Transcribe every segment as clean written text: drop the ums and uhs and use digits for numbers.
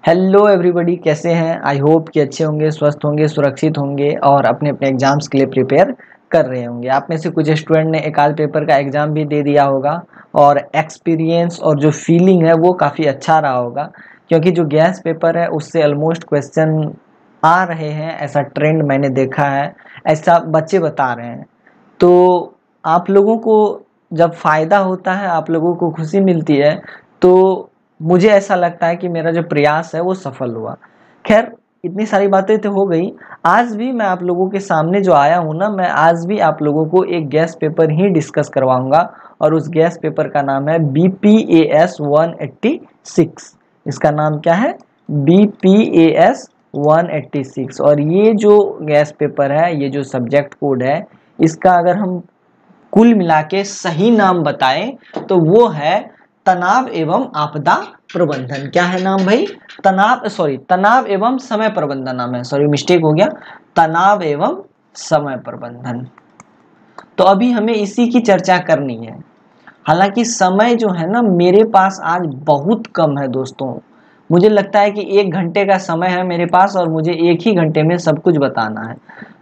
Hello everybody, कैसे हैं? I hope कि अच्छे होंगे, स्वस्थ होंगे, सुरक्षित होंगे और अपने अपने एग्जाम्स के लिए प्रिपेयर कर रहे होंगे। आप में से कुछ स्टूडेंट ने एक आध पेपर का एग्ज़ाम भी दे दिया होगा और एक्सपीरियंस और जो फीलिंग है वो काफ़ी अच्छा रहा होगा, क्योंकि जो गैस पेपर है उससे ऑलमोस्ट क्वेश्चन आ रहे हैं। ऐसा ट्रेंड मैंने देखा है, ऐसा बच्चे बता रहे हैं। तो आप लोगों को जब फ़ायदा होता है, आप लोगों को खुशी मिलती है, तो मुझे ऐसा लगता है कि मेरा जो प्रयास है वो सफल हुआ। खैर, इतनी सारी बातें तो हो गई। आज भी मैं आप लोगों के सामने जो आया हूँ ना, मैं आज भी आप लोगों को एक गैस पेपर ही डिस्कस करवाऊंगा और उस गैस पेपर का नाम है BPAS 186। इसका नाम क्या है? BPAS 186। और ये जो गैस पेपर है, ये जो सब्जेक्ट कोड है, इसका अगर हम कुल मिला के सही नाम बताएं तो वो है तनाव एवं आपदा प्रबंधन। क्या है नाम भाई? तनाव एवं समय प्रबंधन नाम है। सॉरी, मिस्टेक हो गया, तनाव एवं समय प्रबंधन। तो अभी हमें इसी की चर्चा करनी है। हालांकि समय जो है ना, मेरे पास आज बहुत कम है दोस्तों। मुझे लगता है कि 1 घंटे का समय है मेरे पास और मुझे 1 ही घंटे में सब कुछ बताना है।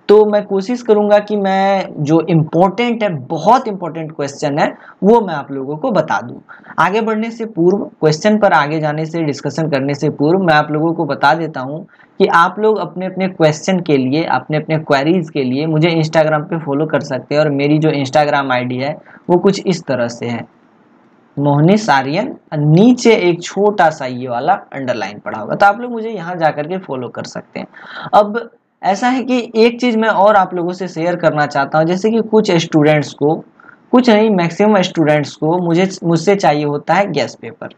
तो मैं कोशिश करूंगा कि मैं जो इम्पोर्टेंट है, बहुत इम्पोर्टेंट क्वेश्चन है, वो मैं आप लोगों को बता दूं। आगे बढ़ने से पूर्व, क्वेश्चन पर आगे जाने से, डिस्कशन करने से पूर्व मैं आप लोगों को बता देता हूं कि आप लोग अपने अपने क्वेश्चन के लिए, अपने अपने क्वेरीज के लिए मुझे इंस्टाग्राम पे फॉलो कर सकते हैं। और मेरी जो इंस्टाग्राम आईडी है वो कुछ इस तरह से है, मोहनीश आर्यन। नीचे एक छोटा सा ये वाला अंडरलाइन पड़ा होगा, तो आप लोग मुझे यहाँ जाकर के फॉलो कर सकते हैं। अब ऐसा है कि एक चीज मैं और आप लोगों से शेयर करना चाहता हूँ। जैसे कि कुछ स्टूडेंट्स को, कुछ नहीं, मैक्सिमम स्टूडेंट्स को मुझसे चाहिए होता है गैस पेपर।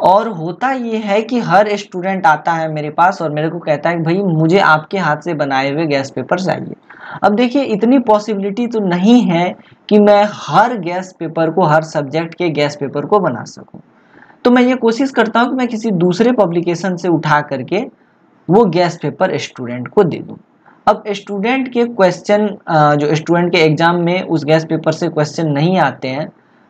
और होता ये है कि हर स्टूडेंट आता है मेरे पास और मेरे को कहता है कि भाई मुझे आपके हाथ से बनाए हुए गैस पेपर चाहिए। अब देखिए, इतनी पॉसिबिलिटी तो नहीं है कि मैं हर गैस पेपर को, हर सब्जेक्ट के गैस पेपर को बना सकूं। तो मैं ये कोशिश करता हूं कि मैं किसी दूसरे पब्लिकेशन से उठा करके वो गैस पेपर स्टूडेंट को दे दूं। अब स्टूडेंट के क्वेश्चन, जो स्टूडेंट के एग्जाम में उस गैस पेपर से क्वेश्चन नहीं आते हैं,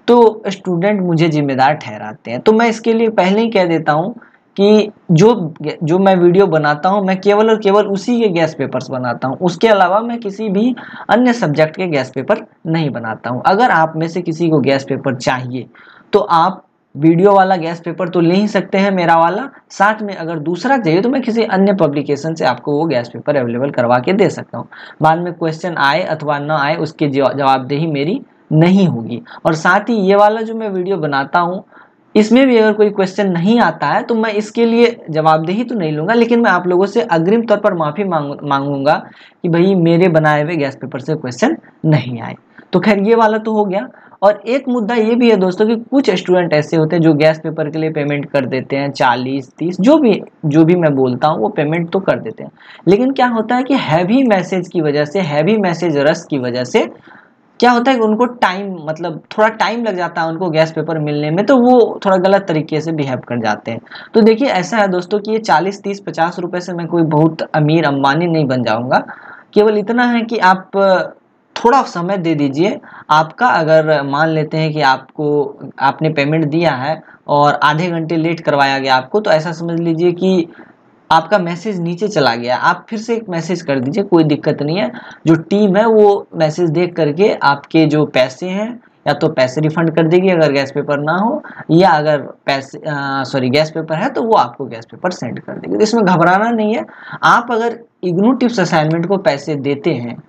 तो स्टूडेंट मुझे जिम्मेदार ठहराते हैं। तो मैं इसके लिए पहले ही कह देता हूं कि जो जो मैं वीडियो बनाता हूं, मैं केवल और केवल उसी के गैस पेपर्स बनाता हूं। उसके अलावा मैं किसी भी अन्य सब्जेक्ट के गैस पेपर नहीं बनाता हूं। अगर आप में से किसी को गैस पेपर चाहिए तो आप वीडियो वाला गैस पेपर तो ले ही सकते हैं, मेरा वाला। साथ में अगर दूसरा चाहिए तो मैं किसी अन्य पब्लिकेशन से आपको वो गैस पेपर अवेलेबल करवा के दे सकता हूँ। बाद में क्वेश्चन आए अथवा ना आए, उसकी जवाबदेही मेरी नहीं होगी। और साथ ही ये वाला जो मैं वीडियो बनाता हूँ, इसमें भी अगर कोई क्वेश्चन नहीं आता है तो मैं इसके लिए जवाबदेही तो नहीं लूंगा, लेकिन मैं आप लोगों से अग्रिम तौर पर माफी मांगूंगा कि भाई मेरे बनाए हुए गैस पेपर से क्वेश्चन नहीं आए। तो खैर, ये वाला तो हो गया। और एक मुद्दा ये भी है दोस्तों कि कुछ स्टूडेंट ऐसे होते हैं जो गैस पेपर के लिए पेमेंट कर देते हैं, 40-30 जो भी मैं बोलता हूँ वो पेमेंट तो कर देते हैं। लेकिन क्या होता है कि हैवी मैसेज की वजह से, हैवी मैसेज रश की वजह से क्या होता है कि उनको टाइम, मतलब थोड़ा टाइम लग जाता है उनको गैस पेपर मिलने में, तो वो थोड़ा गलत तरीके से बिहेव कर जाते हैं। तो देखिए, ऐसा है दोस्तों कि ये 40-30-50 रुपए से मैं कोई बहुत अमीर अंबानी नहीं बन जाऊंगा। केवल इतना है कि आप थोड़ा समय दे दीजिए। आपका अगर मान लेते हैं कि आपने पेमेंट दिया है और आधे घंटे लेट करवाया गया आपको, तो ऐसा समझ लीजिए कि आपका मैसेज नीचे चला गया, आप फिर से एक मैसेज कर दीजिए, कोई दिक्कत नहीं है। जो टीम है वो मैसेज देख करके आपके जो पैसे हैं, या तो पैसे रिफंड कर देगी अगर गैस पेपर ना हो, या अगर गैस पेपर है तो वो आपको गैस पेपर सेंड कर देगी। तो इसमें घबराना नहीं है। आप अगर इग्नू टिप्स असाइनमेंट को पैसे देते हैं,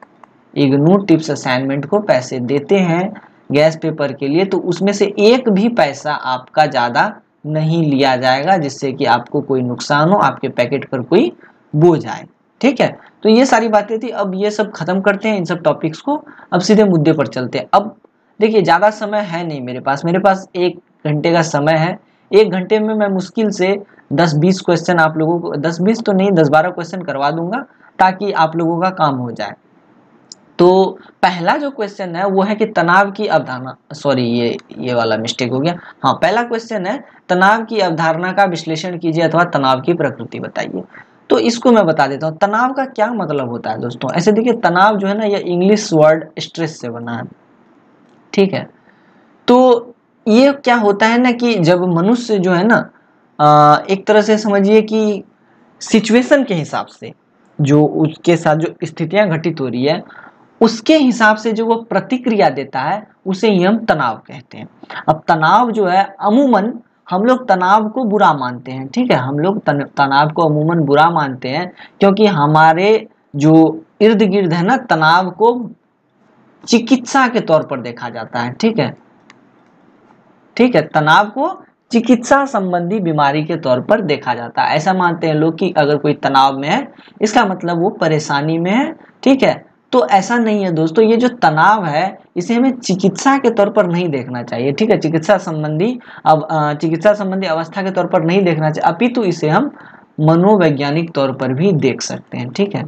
इग्नू टिप्स असाइनमेंट को पैसे देते हैं गैस पेपर के लिए, तो उसमें से एक भी पैसा आपका ज़्यादा नहीं लिया जाएगा, जिससे कि आपको कोई नुकसान हो, आपके पैकेट पर कोई बोझ आए। ठीक है, तो ये सारी बातें थी। अब ये सब खत्म करते हैं इन सब टॉपिक्स को, अब सीधे मुद्दे पर चलते हैं। अब देखिए, ज़्यादा समय है नहीं मेरे पास 1 घंटे का समय है। 1 घंटे में मैं मुश्किल से 10-20 क्वेश्चन आप लोगों को, 10-20 तो नहीं, 10-12 क्वेश्चन करवा दूंगा, ताकि आप लोगों का काम हो जाए। तो पहला जो क्वेश्चन है वो है कि तनाव की अवधारणा, सॉरी ये वाला मिस्टेक हो गया। हाँ, पहला क्वेश्चन है, तनाव की अवधारणा का विश्लेषण कीजिए अथवा तनाव की प्रकृति बताइए। तो इसको मैं बता देता हूँ, तनाव का क्या मतलब होता है दोस्तों। ऐसे देखिए, तनाव जो है ना, यह इंग्लिश वर्ड स्ट्रेस से बना है। ठीक है, तो ये क्या होता है ना कि जब मनुष्य जो है ना, एक तरह से समझिए कि सिचुएशन के हिसाब से जो उसके साथ जो स्थितियां घटित हो रही है उसके हिसाब से जो वो प्रतिक्रिया देता है उसे ही हम तनाव कहते हैं। अब तनाव जो है अमूमन हम लोग तनाव को बुरा मानते हैं, ठीक है, हम लोग तनाव को अमूमन बुरा मानते हैं क्योंकि हमारे जो इर्द गिर्द है ना, तनाव को चिकित्सा के तौर पर देखा जाता है, ठीक है, ठीक है, तनाव को चिकित्सा संबंधी बीमारी के तौर पर देखा जाता है। ऐसा मानते हैं लोग कि अगर कोई तनाव में है इसका मतलब वो परेशानी में है, ठीक है। तो ऐसा नहीं है दोस्तों, ये जो तनाव है इसे हमें चिकित्सा के तौर पर नहीं देखना चाहिए, ठीक है, चिकित्सा संबंधी अवस्था के तौर पर नहीं देखना चाहिए, अपितु इसे हम मनोवैज्ञानिक तौर पर भी देख सकते हैं, ठीक है,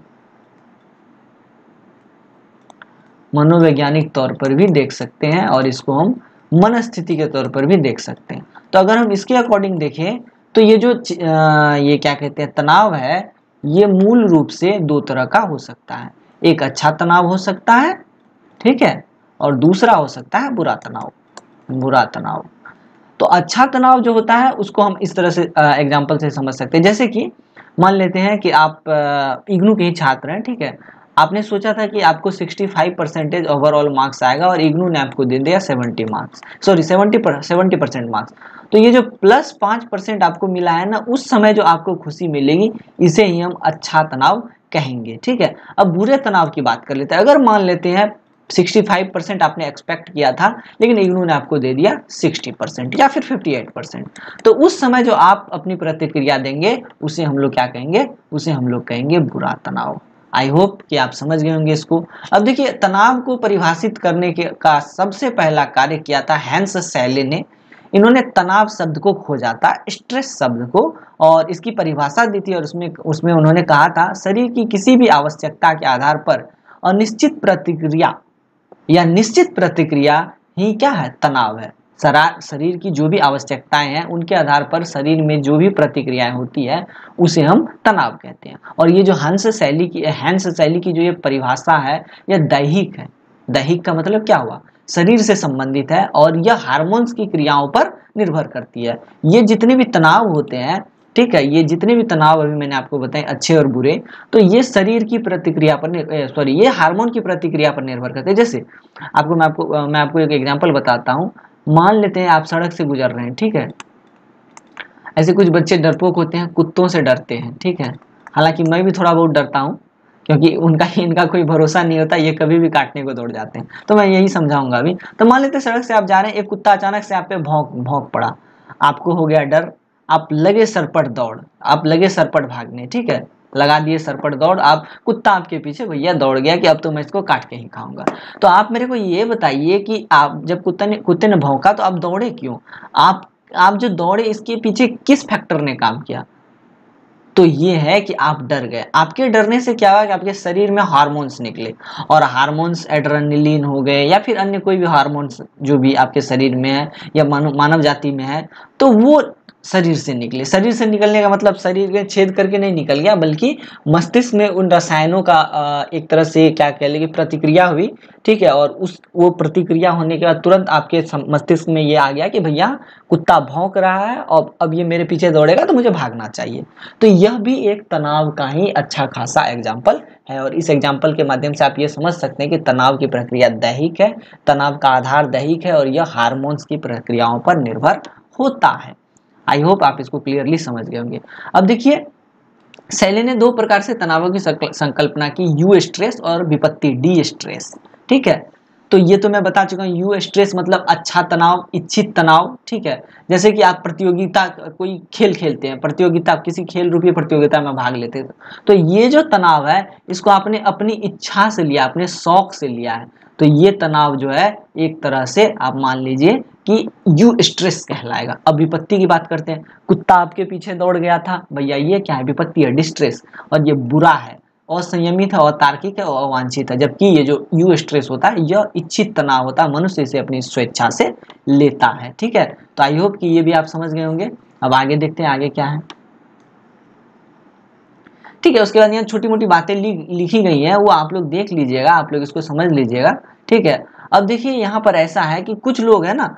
मनोवैज्ञानिक तौर पर भी देख सकते हैं और इसको हम मन स्थिति के तौर पर भी देख सकते हैं। तो अगर हम इसके अकॉर्डिंग देखें तो ये जो ये क्या कहते हैं तनाव है, ये मूल रूप से दो तरह का हो सकता है। एक अच्छा तनाव हो सकता है, ठीक है, और दूसरा हो सकता है बुरा तनाव, बुरा तनाव। तो अच्छा तनाव जो होता है उसको हम इस तरह से एग्जाम्पल से समझ सकते हैं, जैसे कि मान लेते हैं कि आप इग्नू के ही छात्र हैं, ठीक है, आपने सोचा था कि आपको 65% ओवरऑल मार्क्स आएगा और इग्नू ने आपको दे दिया 70% मार्क्स। तो ये जो +5% आपको मिला है ना, उस समय जो आपको खुशी मिलेगी इसे ही हम अच्छा तनाव कहेंगे, ठीक है। अब बुरे तनाव की बात कर लेते हैं। अगर मान लेते हैं 65% आपने एक्सपेक्ट किया था लेकिन इग्नू ने आपको दे दिया 60% या फिर 58%, तो उस समय जो आप अपनी प्रतिक्रिया देंगे उसे हम लोग क्या कहेंगे, उसे हम लोग कहेंगे बुरा तनाव। आई होप कि आप समझ गए होंगे इसको। अब देखिए, तनाव को परिभाषित करने के का सबसे पहला कार्य किया था हैंस सैले ने। इन्होंने तनाव शब्द को खोजा था, स्ट्रेस शब्द को, और इसकी परिभाषा दी थी और उसमें उसमें उन्होंने कहा था शरीर की किसी भी आवश्यकता के आधार पर अनिश्चित प्रतिक्रिया या निश्चित प्रतिक्रिया ही क्या है, तनाव है। शरीर की जो भी आवश्यकताएं हैं उनके आधार पर शरीर में जो भी प्रतिक्रियाएं होती है उसे हम तनाव कहते हैं। और ये जो हैंस शैली की जो ये परिभाषा है यह दैहिक है। दैहिक का मतलब क्या हुआ, शरीर से संबंधित है और यह हार्मोन्स की क्रियाओं पर निर्भर करती है। ये जितने भी तनाव होते हैं, ठीक है, ये जितने भी तनाव अभी मैंने आपको बताए अच्छे और बुरे, तो ये शरीर की प्रतिक्रिया पर ये हार्मोन की प्रतिक्रिया पर निर्भर करते हैं। जैसे मैं आपको एक एग्जांपल बताता हूँ। मान लेते हैं आप सड़क से गुजर रहे हैं, ठीक है, ऐसे कुछ बच्चे डरपोक होते हैं, कुत्तों से डरते हैं, ठीक है, हालांकि मैं भी थोड़ा बहुत डरता हूँ क्योंकि इनका कोई भरोसा नहीं होता, ये कभी भी काटने को दौड़ जाते हैं। तो मैं यही समझाऊंगा अभी। तो मान लेते हैं सड़क से आप जा रहे हैं, एक कुत्ता अचानक से आप पे भौंक पड़ा, आपको हो गया डर, आप लगे सरपट भागने, ठीक है, लगा दिए सरपट दौड़, आप कुत्ता आपके पीछे भैया दौड़ गया कि अब तो मैं इसको काट के ही खाऊंगा। तो आप मेरे को ये बताइए कि आप जब कुत्ते ने भौंका तो आप दौड़े क्यों? आप जो दौड़े इसके पीछे किस फैक्टर ने काम किया? तो ये है कि आप डर गए। आपके डरने से क्या हुआ कि आपके शरीर में हार्मोन्स निकले, और हार्मोन्स एड्रेनलिन हो गए या फिर अन्य कोई भी हार्मोन्स जो भी आपके शरीर में है या मानव जाति में है, तो वो शरीर से निकले। शरीर से निकलने का मतलब शरीर के छेद करके नहीं निकल गया, बल्कि मस्तिष्क में उन रसायनों का एक तरह से क्या कह लेंगे प्रतिक्रिया हुई, ठीक है, और वो प्रतिक्रिया होने के बाद तुरंत आपके मस्तिष्क में ये आ गया कि भैया कुत्ता भौंक रहा है और अब ये मेरे पीछे दौड़ेगा तो मुझे भागना चाहिए। तो यह भी एक तनाव का ही अच्छा खासा एग्जाम्पल है, और इस एग्जाम्पल के माध्यम से आप ये समझ सकते हैं कि तनाव की प्रक्रिया दैहिक है, तनाव का आधार दैहिक है और यह हार्मोन्स की प्रक्रियाओं पर निर्भर होता है। आई होप आप इसको क्लियरली समझ गए होंगे। अब देखिए, शैली ने दो प्रकार से तनावों की संकल्पना की, यू स्ट्रेस और विपत्ति डी स्ट्रेस, ठीक है। तो ये तो मैं बता चुका हूँ, यू स्ट्रेस मतलब अच्छा तनाव, इच्छित तनाव, ठीक है। जैसे कि आप प्रतियोगिता कोई खेल खेलते हैं, प्रतियोगिता किसी खेल रूपी प्रतियोगिता में भाग लेते हैं, तो ये जो तनाव है इसको आपने अपनी इच्छा से लिया, अपने शौक से लिया है, तो ये तनाव जो है एक तरह से आप मान लीजिए कि यू स्ट्रेस कहलाएगा। अब विपत्ति की बात करते हैं, कुत्ता आपके पीछे दौड़ गया था, भैया ये क्या है, विपत्ति है, डिस्ट्रेस, और ये बुरा है, असंयमित है, अतार्किक है और अवांछित है। जबकि ये जो यू स्ट्रेस होता है यह इच्छित तनाव होता है, मनुष्य इसे अपनी स्वेच्छा से लेता है, ठीक है। तो आई होप कि ये भी आप समझ गए होंगे। अब आगे देखते हैं आगे क्या है, ठीक है। उसके बाद यहाँ छोटी मोटी बातें लिखी गई हैं, वो आप लोग देख लीजिएगा, आप लोग इसको समझ लीजिएगा, ठीक है। अब देखिए यहाँ पर ऐसा है कि कुछ लोग है ना,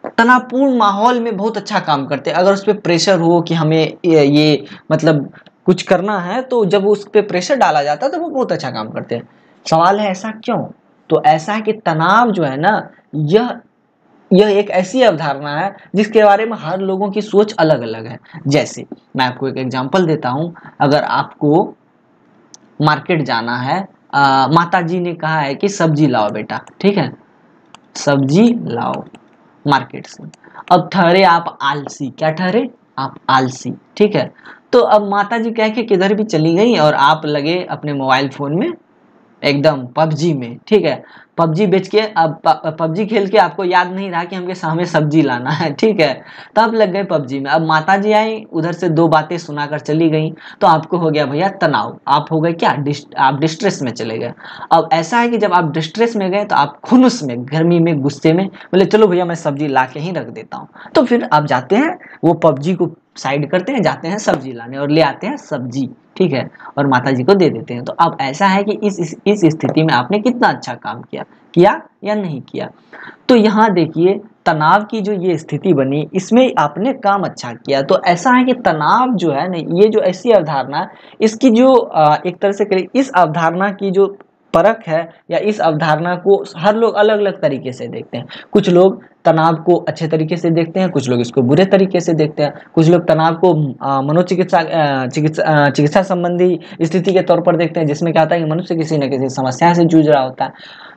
तनावपूर्ण माहौल में बहुत अच्छा काम करते हैं। अगर उस पर प्रेशर हो कि हमें ये मतलब कुछ करना है, तो जब उस पर प्रेशर डाला जाता है तो वो बहुत अच्छा काम करते हैं। सवाल है ऐसा क्यों? तो ऐसा है कि तनाव जो है ना, यह एक ऐसी अवधारणा है जिसके बारे में हर लोगों की सोच अलग अलग है। जैसे मैं आपको एक एग्जांपल देता हूं। अगर आपको मार्केट जाना है, माता जी ने कहा है कि सब्जी लाओ बेटा, ठीक है, सब्जी लाओ मार्केट से। अब ठहरे आप आलसी, क्या ठहरे आप आलसी, ठीक है। तो अब माता जी कह के किधर भी चली गई और आप लगे अपने मोबाइल फोन में एकदम पबजी में, ठीक है। पबजी बेच के, अब पबजी खेल के आपको याद नहीं रहा कि हमके सामने सब्जी लाना है, ठीक है। तो आप लग गए पबजी में। अब माता जी आई, उधर से दो बातें सुनाकर चली गई, तो आपको हो गया भैया तनाव, आप हो गए क्या, आप डिस्ट्रेस में चले गए। अब ऐसा है कि जब आप डिस्ट्रेस में गए तो आप खुनुस में, गर्मी में, गुस्से में बोले चलो भैया मैं सब्जी ला के ही रख देता हूँ। तो फिर आप जाते हैं, वो पबजी को साइड करते हैं, जाते हैं सब्जी लाने और ले आते हैं सब्जी, ठीक है, और माता जी को दे देते हैं। तो अब ऐसा है कि इस स्थिति में आपने कितना अच्छा काम किया, किया या नहीं किया। तो यहाँ देखिए तनाव की जो ये स्थिति बनी, इसमें आपने काम अच्छा किया। तो ऐसा है कि तनाव जो है ना, ये जो ऐसी अवधारणा है, इसकी जो एक तरह से करें, इस अवधारणा की जो परख है या इस अवधारणा को हर लोग अलग अलग तरीके से देखते हैं। कुछ लोग तनाव को अच्छे तरीके से देखते हैं, कुछ लोग इसको बुरे तरीके से देखते हैं। कुछ लोग तनाव को चिकित्सा संबंधी स्थिति के तौर पर देखते हैं, जिसमें क्या होता है कि मनुष्य किसी न किसी समस्या से जूझ रहा होता है।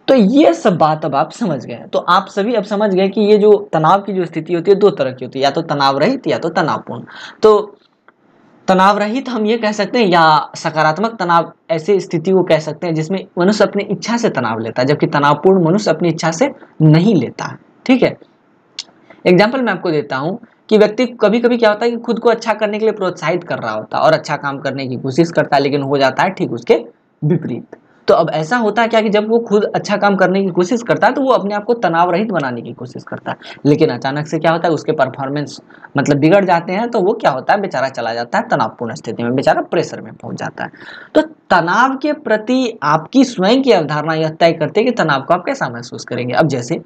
तो ये सब बात अब आप समझ गए। तो आप सभी अब समझ गए कि ये जो तनाव की जो स्थिति होती है दो तरह की होती है, या तो तनाव रहित या तो तनावपूर्ण। तो तनाव रहित हम ये कह सकते हैं, या सकारात्मक तनाव ऐसी स्थिति को कह सकते हैं जिसमें मनुष्य अपनी इच्छा से तनाव लेता है, जबकि तनावपूर्ण मनुष्य अपनी इच्छा से नहीं लेता है, ठीक है। एग्जाम्पल मैं आपको देता हूँ कि व्यक्ति कभी कभी क्या होता है कि खुद को अच्छा करने के लिए प्रोत्साहित कर रहा होता है और अच्छा काम करने की कोशिश करता है, लेकिन हो जाता है ठीक उसके विपरीत। तो अब ऐसा होता है क्या कि जब वो खुद अच्छा काम करने की कोशिश करता है तो वो अपने आप को तनाव रहित बनाने की कोशिश करता है, लेकिन अचानक से क्या होता है उसके परफॉर्मेंस मतलब बिगड़ जाते हैं, तो वो क्या होता है बेचारा चला जाता है तनावपूर्ण स्थिति में, बेचारा प्रेशर में पहुंच जाता है। तो तनाव के प्रति आपकी स्वयं की अवधारणा यह तय करती है कि तनाव को आप कैसा महसूस करेंगे। अब जैसे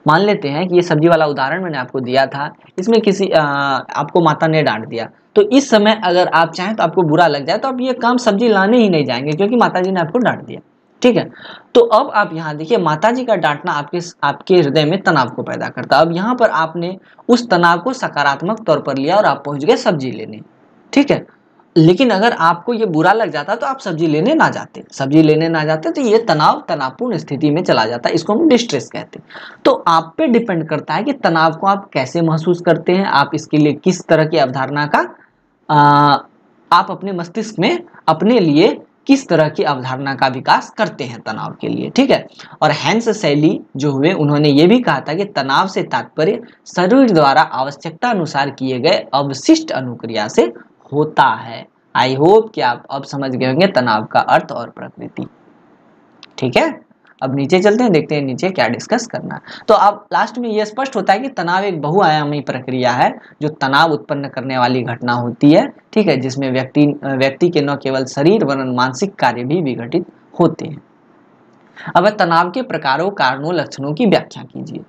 मान लेते हैं कि ये सब्जी वाला उदाहरण मैंने आपको दिया था, इसमें किसी आपको माता ने डांट दिया, तो इस समय अगर आप चाहें तो आपको बुरा लग जाए तो आप ये काम सब्जी लाने ही नहीं जाएंगे, क्योंकि माता जी ने आपको डांट दिया, ठीक है। तो अब आप यहाँ देखिए माता जी का डांटना आपके हृदय में तनाव को पैदा करता है। अब यहाँ पर आपने उस तनाव को सकारात्मक तौर पर लिया और आप पहुंच गए सब्जी लेने, ठीक है। लेकिन अगर आपको ये बुरा लग जाता तो आप सब्जी लेने ना जाते, सब्जी लेने ना जाते तो ये तनावपूर्ण स्थिति में चला जाता है, इसको हम डिस्ट्रेस कहते हैं। तो आप पे डिपेंड करता है कि तनाव को आप कैसे महसूस करते हैं, आप इसके लिए किस तरह की अवधारणा का आप अपने मस्तिष्क में अपने लिए किस तरह की अवधारणा का विकास करते हैं तनाव के लिए, ठीक है। और हैंस शैली जो हुए उन्होंने ये भी कहा था कि तनाव से तात्पर्य शरीर द्वारा आवश्यकता अनुसार किए गए अवशिष्ट अनुक्रिया से होता है। आई होप कि आप अब समझ गए होंगे तनाव का अर्थ और प्रकृति, ठीक है। अब नीचे चलते हैं, देखते हैं नीचे क्या डिस्कस करना है। तो अब लास्ट में यह स्पष्ट होता है कि तनाव एक बहुआयामी प्रक्रिया है जो तनाव उत्पन्न करने वाली घटना होती है, ठीक है, जिसमें व्यक्ति के न केवल शरीर वरन मानसिक कार्य भी विघटित होते हैं। अब तनाव के प्रकारों, कारणों, लक्षणों की व्याख्या कीजिए,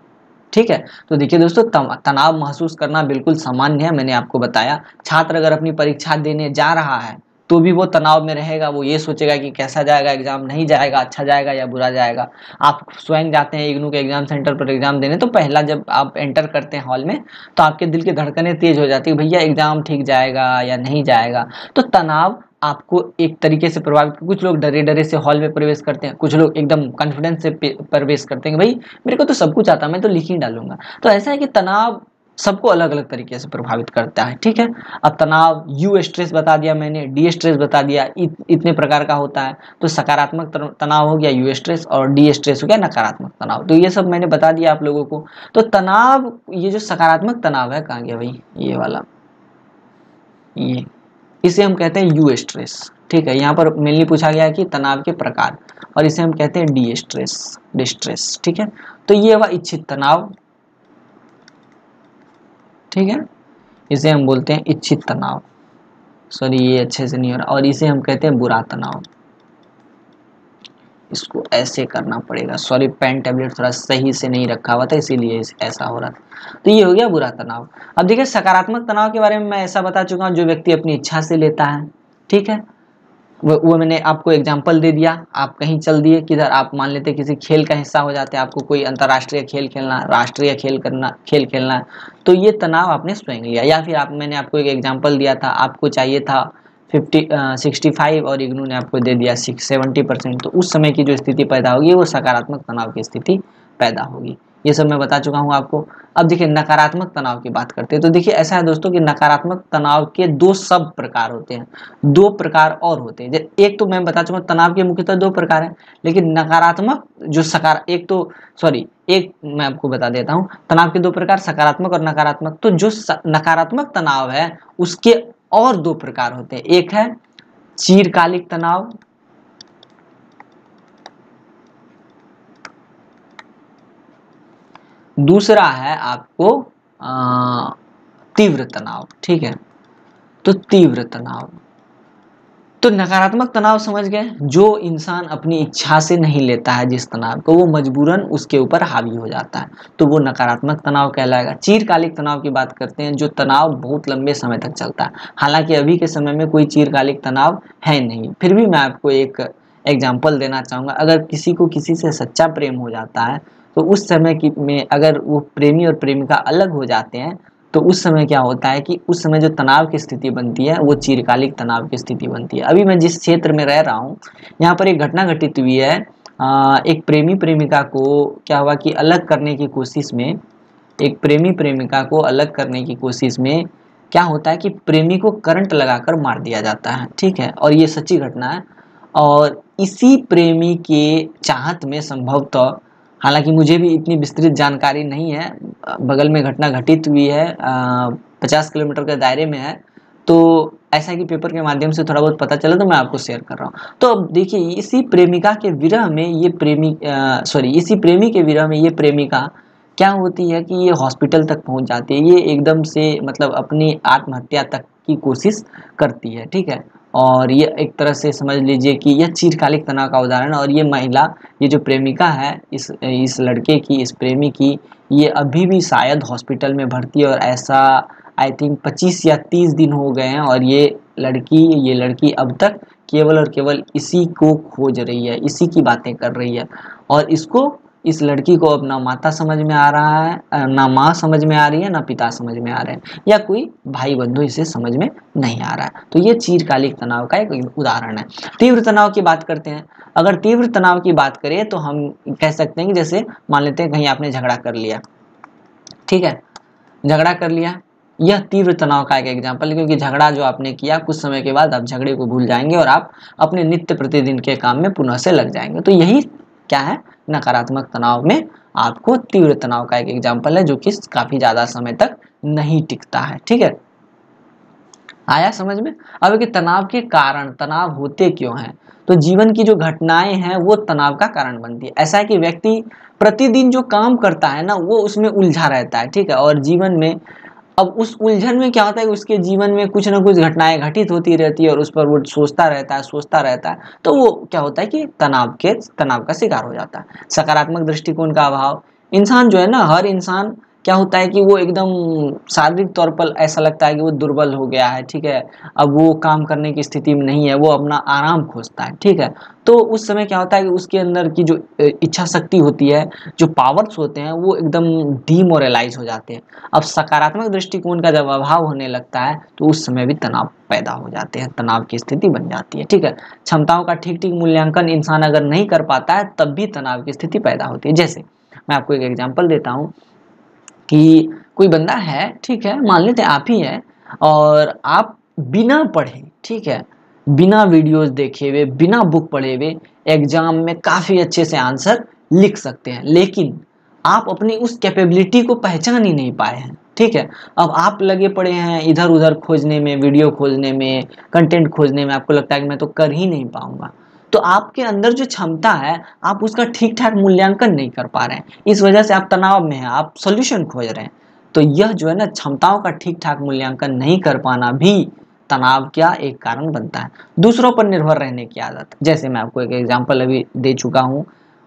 ठीक है। तो देखिए दोस्तों, तनाव महसूस करना बिल्कुल सामान्य है, मैंने आपको बताया। छात्र अगर अपनी परीक्षा देने जा रहा है तो भी वो तनाव में रहेगा, वो ये सोचेगा कि कैसा जाएगा एग्जाम, नहीं जाएगा, अच्छा जाएगा या बुरा जाएगा। आप स्वयं जाते हैं इग्नू के एग्जाम सेंटर पर एग्जाम देने, तो पहला जब आप एंटर करते हैं हॉल में तो आपके दिल की धड़कनें तेज हो जाती है, भैया एग्जाम ठीक जाएगा या नहीं जाएगा। तो तनाव आपको एक तरीके से प्रभावित, कुछ लोग डरे डरे से हॉल में प्रवेश करते हैं, कुछ लोग एकदम कॉन्फिडेंस से प्रवेश करते हैं, भाई मेरे को तो सब कुछ आता, मैं तो लिख ही डालूंगा। तो ऐसा है कि तनाव सबको अलग अलग तरीके से प्रभावित करता है, ठीक है। अब तनाव यू स्ट्रेस बता दिया मैंने, डी स्ट्रेस बता दिया, इतने प्रकार का होता है। तो सकारात्मक तनाव हो गया यू स्ट्रेस और डी स्ट्रेस हो गया नकारात्मक तनाव। तो ये सब मैंने बता दिया आप लोगों को। तो तनाव, ये जो सकारात्मक तनाव है, कहाँ गया भाई ये वाला, ये इसे हम कहते हैं यू स्ट्रेस, ठीक है। यहाँ पर मेनली पूछा गया है कि तनाव के प्रकार, और इसे हम कहते हैं डी स्ट्रेस, डिस्ट्रेस, ठीक है। तो ये हुआ इच्छित तनाव, ठीक है, इसे हम बोलते हैं इच्छित तनाव, सॉरी ये अच्छे से नहीं हो रहा, और इसे हम कहते हैं बुरा तनाव, इसको ऐसे करना पड़ेगा, सॉरी पेन टैबलेट थोड़ा सही से नहीं रखा हुआ था इसीलिए ऐसा हो रहा था। तो ये हो गया बुरा तनाव। अब देखिए सकारात्मक तनाव के बारे में मैं ऐसा बता चुका हूँ, जो व्यक्ति अपनी इच्छा से लेता है, ठीक है। वो मैंने आपको एग्जाम्पल दे दिया। आप कहीं चल दिए किधर, आप मान लेते किसी खेल का हिस्सा हो जाते हैं, आपको कोई अंतर्राष्ट्रीय खेल खेलना, राष्ट्रीय खेल खेलना है, तो ये तनाव आपने स्वयं लिया। या फिर मैंने आपको एक एग्जाम्पल दिया था, आपको चाहिए था 65 और इग्नू ने आपको दे दिया 70%, तो उस समय की जो स्थिति पैदा होगी वो सकारात्मक तनाव की स्थिति पैदा होगी। ये सब मैं बता चुका हूँ आपको। अब देखिए नकारात्मक तनाव की बात करते हैं। तो देखिए ऐसा है दोस्तों कि नकारात्मक तनाव के दो सब प्रकार होते हैं, दो प्रकार और होते हैं। एक तो मैं बता चुका हूँ तनाव के मुख्यतः दो प्रकार हैं, लेकिन नकारात्मक जो एक मैं आपको बता देता हूँ, तनाव के दो प्रकार सकारात्मक और नकारात्मक। तो जो नकारात्मक तनाव है उसके और दो प्रकार होते हैं, एक है चिरकालिक तनाव, दूसरा है आपको तीव्र तनाव, ठीक है। तो तीव्र तनाव, तो नकारात्मक तनाव समझ गए, जो इंसान अपनी इच्छा से नहीं लेता है जिस तनाव को, वो मजबूरन उसके ऊपर हावी हो जाता है, तो वो नकारात्मक तनाव कहलाएगा। चिरकालिक तनाव की बात करते हैं, जो तनाव बहुत लंबे समय तक चलता है। हालांकि अभी के समय में कोई चिरकालिक तनाव है नहीं, फिर भी मैं आपको एक एग्जाम्पल देना चाहूँगा। अगर किसी को किसी से सच्चा प्रेम हो जाता है, तो उस समय में अगर वो प्रेमी और प्रेमिका अलग हो जाते हैं, तो उस समय क्या होता है कि उस समय जो तनाव की स्थिति बनती है वो चिरकालिक तनाव की स्थिति बनती है। अभी मैं जिस क्षेत्र में रह रहा हूँ, यहाँ पर एक घटना घटित हुई है। एक प्रेमी प्रेमिका को क्या हुआ कि अलग करने की कोशिश में, एक प्रेमी प्रेमिका को अलग करने की कोशिश में क्या होता है कि प्रेमी को करंट लगाकर मार दिया जाता है, ठीक है। और ये सच्ची घटना है। और इसी प्रेमी के चाहत में संभवतः, हालांकि मुझे भी इतनी विस्तृत जानकारी नहीं है, बगल में घटना घटित हुई है, 50 किलोमीटर के दायरे में है, तो ऐसा कि पेपर के माध्यम से थोड़ा बहुत पता चला तो मैं आपको शेयर कर रहा हूँ। तो अब देखिए इसी प्रेमिका के विरह में ये इसी प्रेमी के विरह में ये प्रेमिका क्या होती है कि ये हॉस्पिटल तक पहुंच जाती है। ये एकदम से मतलब अपनी आत्महत्या तक की कोशिश करती है, ठीक है। और ये एक तरह से समझ लीजिए कि यह चिरकालिक तनाव का उदाहरण है। और ये महिला, ये जो प्रेमिका है इस लड़के की, इस प्रेमी की, ये अभी भी शायद हॉस्पिटल में भर्ती है। और ऐसा आई थिंक 25 या 30 दिन हो गए हैं, और ये लड़की अब तक केवल और केवल इसी को खोज रही है, इसी की बातें कर रही है। और इस लड़की को अब ना माता समझ में आ रहा है, ना माँ समझ में आ रही है, ना पिता समझ में आ रहे हैं, या कोई भाई बंधु इसे समझ में नहीं आ रहा है। तो ये चिरकालिक तनाव का एक उदाहरण है। तीव्र तनाव की बात करते हैं। अगर तीव्र तनाव की बात करें तो हम कह सकते हैं कि जैसे मान लेते हैं कहीं आपने झगड़ा कर लिया, ठीक है, झगड़ा कर लिया, यह तीव्र तनाव का एक एग्जाम्पल है। क्योंकि झगड़ा जो आपने किया, कुछ समय के बाद आप झगड़े को भूल जाएंगे और आप अपने नित्य प्रतिदिन के काम में पुनः से लग जाएंगे। तो यही क्या है, नकारात्मक तनाव में आपको तीव्र तनाव का एक एग्जाम्पल है, जो कि काफी ज्यादा समय तक नहीं टिकता है, ठीक है। आया समझ में। अब कि तनाव के कारण, तनाव होते क्यों हैं, तो जीवन की जो घटनाएं हैं वो तनाव का कारण बनती है। ऐसा है कि व्यक्ति प्रतिदिन जो काम करता है ना, वो उसमें उलझा रहता है, ठीक है। और जीवन में अब उस उलझन में क्या होता है कि उसके जीवन में कुछ ना कुछ घटनाएं घटित होती रहती है, और उस पर वो सोचता रहता है, तो वो क्या होता है कि तनाव का शिकार हो जाता है। सकारात्मक दृष्टिकोण का अभाव, इंसान जो है ना, हर इंसान क्या होता है कि वो एकदम शारीरिक तौर पर ऐसा लगता है कि वो दुर्बल हो गया है, ठीक है। अब वो काम करने की स्थिति में नहीं है, वो अपना आराम खोजता है, ठीक है। तो उस समय क्या होता है कि उसके अंदर की जो इच्छा शक्ति होती है, जो पावर्स होते हैं, वो एकदम डीमोरलाइज हो जाते हैं। अब सकारात्मक दृष्टिकोण का जब अभाव होने लगता है, तो उस समय भी तनाव पैदा हो जाते हैं, तनाव की स्थिति बन जाती है, ठीक है। क्षमताओं का ठीक ठीक मूल्यांकन इंसान अगर नहीं कर पाता है, तब भी तनाव की स्थिति पैदा होती है। जैसे मैं आपको एक एग्जांपल देता हूँ कि कोई बंदा है, ठीक है, मान लेते हैं आप ही है, और आप बिना पढ़े, ठीक है, बिना वीडियोस देखे हुए, बिना बुक पढ़े हुए एग्जाम में काफी अच्छे से आंसर लिख सकते हैं, लेकिन आप अपनी उस कैपेबिलिटी को पहचान ही नहीं पाए हैं, ठीक है। अब आप लगे पड़े हैं इधर उधर खोजने में, वीडियो खोजने में, कंटेंट खोजने में, आपको लगता है कि मैं तो कर ही नहीं पाऊंगा। तो आपके अंदर जो क्षमता है, आप उसका ठीक ठाक मूल्यांकन नहीं कर पा रहे हैं, इस वजह से आप तनाव में हैं, आप सॉल्यूशन खोज रहे हैं। तो यह जो है ना, क्षमताओं का ठीक ठाक मूल्यांकन नहीं कर पाना भी तनाव क्या एक कारण बनता है। दूसरों पर निर्भर रहने की आदत, जैसे मैं आपको एक एग्जांपल अभी दे चुका हूँ,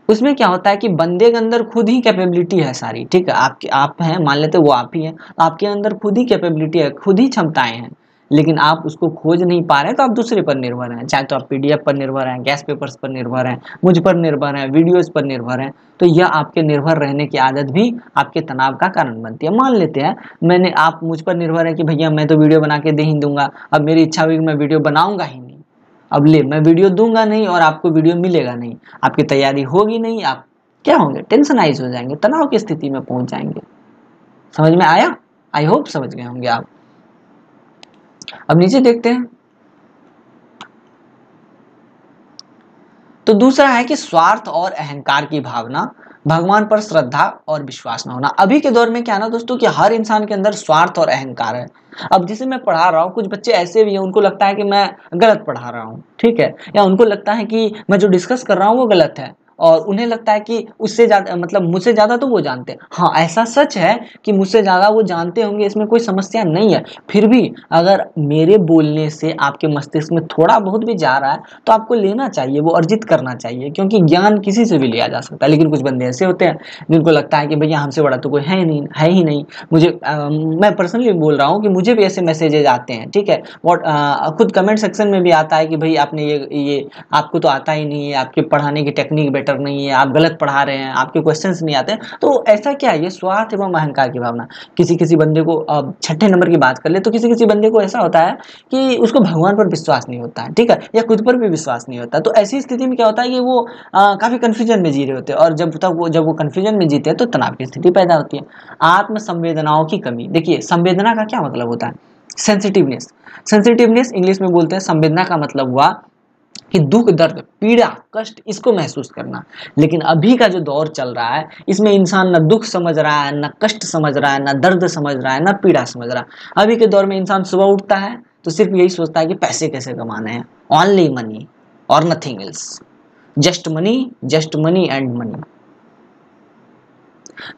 उसमें क्या होता है कि बंदे के अंदर खुद ही कैपेबिलिटी है सारी, ठीक है, आपके आप हैं, मान लेते वो आप ही हैं, आपके अंदर खुद ही कैपेबिलिटी है, खुद ही क्षमताएं हैं, लेकिन आप उसको खोज नहीं पा रहे हैं, तो आप दूसरे पर निर्भर हैं, चाहे तो आप पीडीएफ पर निर्भर हैं, गैस पेपर्स पर निर्भर हैं, मुझ पर निर्भर हैं, वीडियोस पर निर्भर हैं। तो यह आपके निर्भर रहने की आदत भी आपके तनाव का कारण बनती है। मान लेते हैं आप मुझ पर निर्भर है कि भैया मैं तो वीडियो बना के दे ही दूंगा, अब मेरी इच्छा हुई कि मैं वीडियो बनाऊंगा ही नहीं, अब ले मैं वीडियो दूंगा नहीं और आपको वीडियो मिलेगा नहीं, आपकी तैयारी होगी नहीं, आप क्या होंगे, टेंशनाइज हो जाएंगे, तनाव की स्थिति में पहुंच जाएंगे। समझ में आया? आई होप समझ गए होंगे आप। अब नीचे देखते हैं। तो दूसरा है कि स्वार्थ और अहंकार की भावना, भगवान पर श्रद्धा और विश्वास न होना। अभी के दौर में क्या ना दोस्तों कि हर इंसान के अंदर स्वार्थ और अहंकार है। अब जैसे मैं पढ़ा रहा हूँ, कुछ बच्चे ऐसे भी हैं उनको लगता है कि मैं गलत पढ़ा रहा हूँ, ठीक है, या उनको लगता है कि मैं जो डिस्कस कर रहा हूँ वो गलत है, और उन्हें लगता है कि उससे ज्यादा मतलब मुझसे ज्यादा तो वो जानते हैं। हाँ, ऐसा सच है कि मुझसे ज्यादा वो जानते होंगे, इसमें कोई समस्या नहीं है। फिर भी अगर मेरे बोलने से आपके मस्तिष्क में थोड़ा बहुत भी जा रहा है तो आपको लेना चाहिए, वो अर्जित करना चाहिए, क्योंकि ज्ञान किसी से भी लिया जा सकता है। लेकिन कुछ बंदे ऐसे होते हैं जिनको लगता है कि भैया हमसे बड़ा तो कोई है ही नहीं, है ही नहीं। मुझे मैं पर्सनली बोल रहा हूँ कि मुझे भी ऐसे मैसेजेज आते हैं, ठीक है, और खुद कमेंट सेक्शन में भी आता है कि भाई आपने ये आपको तो आता ही नहीं है, आपके पढ़ाने की टेक्निक बेटर नहीं है, आप गलत पढ़ा रहे हैं, आपके क्वेश्चंस नहीं आते। तो ऐसा क्या है, ये स्वार्थ एवं अहंकार की भावना। किसी किसी बंदे को, अब छठे नंबर की बात कर ले, तो किसी किसी बंदे को ऐसा होता है कि उसको भगवान पर विश्वास नहीं होता है, ठीक है, या खुद पर भी विश्वास नहीं होता। तो ऐसी स्थिति में क्या होता है कि वो काफी कंफ्यूजन में जी रहे होते हैं, और जब वो कंफ्यूजन में जीते हैं तो तनाव की स्थिति पैदा होती है। आत्म संवेदनाओं की कमी। देखिए, संवेदना का क्या मतलब होता है, सेंसिटिवनेस। सेंसिटिवनेस इंग्लिश में बोलते हैं, संवेदना का मतलब हुआ कि दुख, दर्द, पीड़ा, कष्ट, इसको महसूस करना। लेकिन अभी का जो दौर चल रहा है, इसमें इंसान न दुख समझ रहा है, न कष्ट समझ रहा है, न दर्द समझ रहा है, न पीड़ा समझ रहा है। अभी के दौर में इंसान सुबह उठता है तो सिर्फ यही सोचता है कि पैसे कैसे कमाने हैं, ओनली मनी और nothing else, just money and money.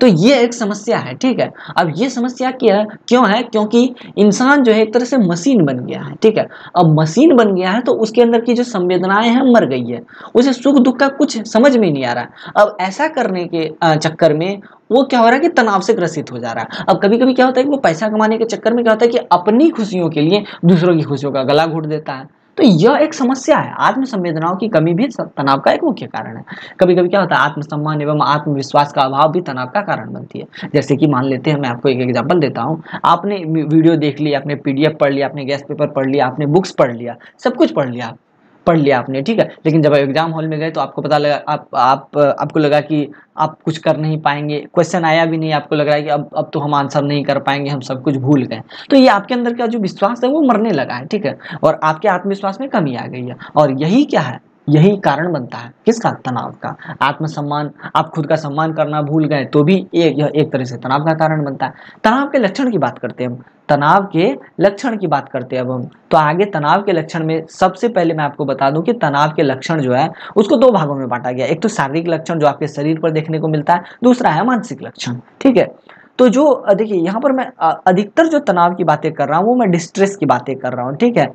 तो ये एक समस्या है, ठीक है। अब ये समस्या क्यों है, क्योंकि इंसान जो है एक तरह से मशीन बन गया है, ठीक है। अब मशीन बन गया है तो उसके अंदर की जो संवेदनाएं हैं मर गई है, उसे सुख दुख का कुछ समझ में नहीं आ रहा है। अब ऐसा करने के चक्कर में वो क्या हो रहा है कि तनाव से ग्रसित हो जा रहा है। अब कभी कभी क्या होता है कि वो पैसा कमाने के चक्कर में क्या होता है कि अपनी खुशियों के लिए दूसरों की खुशियों का गला घोट देता है। तो यह एक समस्या है। आत्म संवेदनाओं की कमी भी तनाव का एक मुख्य कारण है। कभी कभी क्या होता है, आत्मसम्मान एवं आत्मविश्वास का अभाव भी तनाव का कारण बनती है। जैसे कि मान लेते हैं, मैं आपको एक एग्जांपल देता हूँ, आपने वीडियो देख ली, आपने पीडीएफ पढ़ लिया, आपने गैस पेपर पढ़ लिया, आपने बुक्स पढ़ लिया, सब कुछ पढ़ लिया आपने, ठीक है। लेकिन जब एग्जाम हॉल में गए तो आपको पता लगा, आपको लगा कि आप कुछ कर नहीं पाएंगे, क्वेश्चन आया भी नहीं, आपको लग रहा है कि अब तो हम आंसर नहीं कर पाएंगे, हम सब कुछ भूल गए। तो ये आपके अंदर का जो विश्वास है वो मरने लगा है, ठीक है, और आपके आत्मविश्वास में कमी आ गई है। और यही क्या है, यही कारण बनता है किसका, तनाव का। आत्मसम्मान, आप खुद का सम्मान करना भूल गए तो भी यह एक तरह से तनाव का कारण बनता है। तनाव के लक्षण की बात करते हैं हम, तनाव के लक्षण की बात करते हैं अब हम। तो आगे तनाव के लक्षण में सबसे पहले मैं आपको बता दूं कि तनाव के लक्षण जो है उसको दो भागों में बांटा गया। एक तो शारीरिक लक्षण जो आपके शरीर पर देखने को मिलता है, दूसरा है मानसिक लक्षण, ठीक है। तो जो देखिए यहाँ पर मैं अधिकतर जो तनाव की बातें कर रहा हूँ वो मैं डिस्ट्रेस की बातें कर रहा हूँ, ठीक है,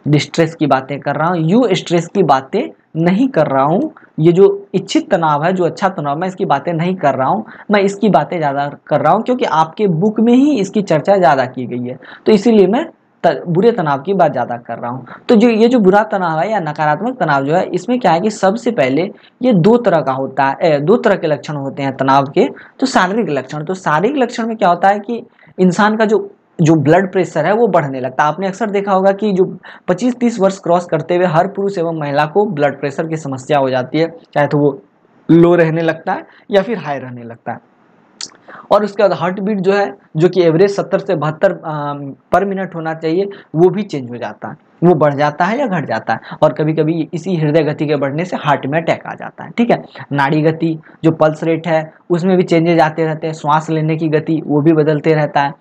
डिस्ट्रेस की बातें कर रहा हूँ, यू स्ट्रेस की बातें नहीं कर रहा हूँ। ये जो इच्छित तनाव है, जो अच्छा तनाव, मैं इसकी बातें नहीं कर रहा हूँ, मैं इसकी बातें ज़्यादा कर रहा हूँ क्योंकि आपके बुक में ही इसकी चर्चा ज़्यादा की गई है, तो इसीलिए मैं बुरे तनाव की बात ज़्यादा कर रहा हूँ। तो जो बुरा तनाव है या नकारात्मक तनाव जो है, इसमें क्या है कि सबसे पहले ये दो तरह का होता है, दो तरह के लक्षण होते हैं तनाव के। तो शारीरिक लक्षण, तो शारीरिक लक्षण में क्या होता है कि इंसान का जो ब्लड प्रेशर है वो बढ़ने लगता है। आपने अक्सर देखा होगा कि जो 25-30 वर्ष क्रॉस करते हुए हर पुरुष एवं महिला को ब्लड प्रेशर की समस्या हो जाती है, चाहे तो वो लो रहने लगता है या फिर हाई रहने लगता है। और उसके बाद हार्ट बीट जो है, जो कि एवरेज 70 से 72 पर मिनट होना चाहिए, वो भी चेंज हो जाता है, वो बढ़ जाता है या घट जाता है। और कभी कभी इसी हृदय गति के बढ़ने से हार्ट में अटैक आ जाता है, ठीक है। नाड़ी गति, जो पल्स रेट है, उसमें भी चेंजेज आते रहते हैं। श्वास लेने की गति वो भी बदलते रहता है।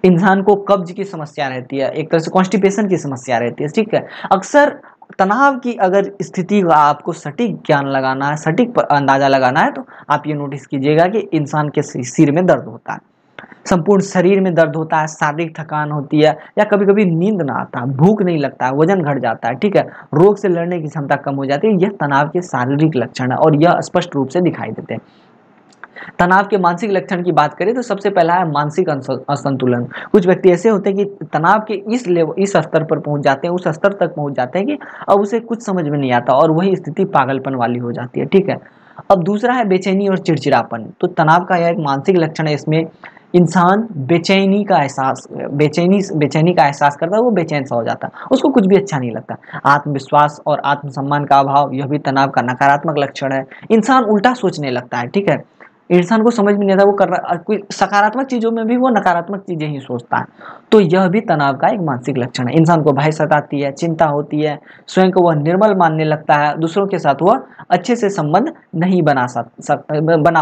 इंसान को कब्ज की समस्या रहती है, एक तरह से कॉन्स्टिपेशन की समस्या रहती है, ठीक है। अक्सर तनाव की अगर स्थिति का आपको सटीक ज्ञान लगाना है, सटीक अंदाजा लगाना है, तो आप ये नोटिस कीजिएगा कि इंसान के सिर में दर्द होता है। संपूर्ण शरीर में दर्द होता है, शारीरिक थकान होती है, या कभी कभी नींद ना आता, भूख नहीं लगता है, वजन घट जाता है, ठीक है, रोग से लड़ने की क्षमता कम हो जाती है। यह तनाव के शारीरिक लक्षण है और यह स्पष्ट रूप से दिखाई देते हैं। तनाव के मानसिक लक्षण की बात करें तो सबसे पहला है मानसिक असंतुलन। कुछ व्यक्ति ऐसे होते हैं कि तनाव के इस स्तर पर पहुंच जाते हैं, उस स्तर तक पहुंच जाते हैं कि अब उसे कुछ समझ में नहीं आता और वही स्थिति पागलपन वाली हो जाती है, ठीक है। अब दूसरा है बेचैनी और चिड़चिड़ापन। तो तनाव का यह एक मानसिक लक्षण है। इसमें इंसान बेचैनी का एहसास करता है, वो बेचैन सा हो जाता है, उसको कुछ भी अच्छा नहीं लगता। आत्मविश्वास और आत्मसम्मान का अभाव, यह भी तनाव का नकारात्मक लक्षण है। इंसान उल्टा सोचने लगता है, ठीक है, इंसान को समझ में नहीं आता वो कर रहा, कोई सकारात्मक चीजों में भी वो नकारात्मक चीजें ही सोचता है। तो यह भी तनाव का एक मानसिक लक्षण है। इंसान को भय सताती है, चिंता होती है, स्वयं को वह निर्मल मानने लगता है, दूसरों के साथ वह अच्छे से संबंध नहीं बना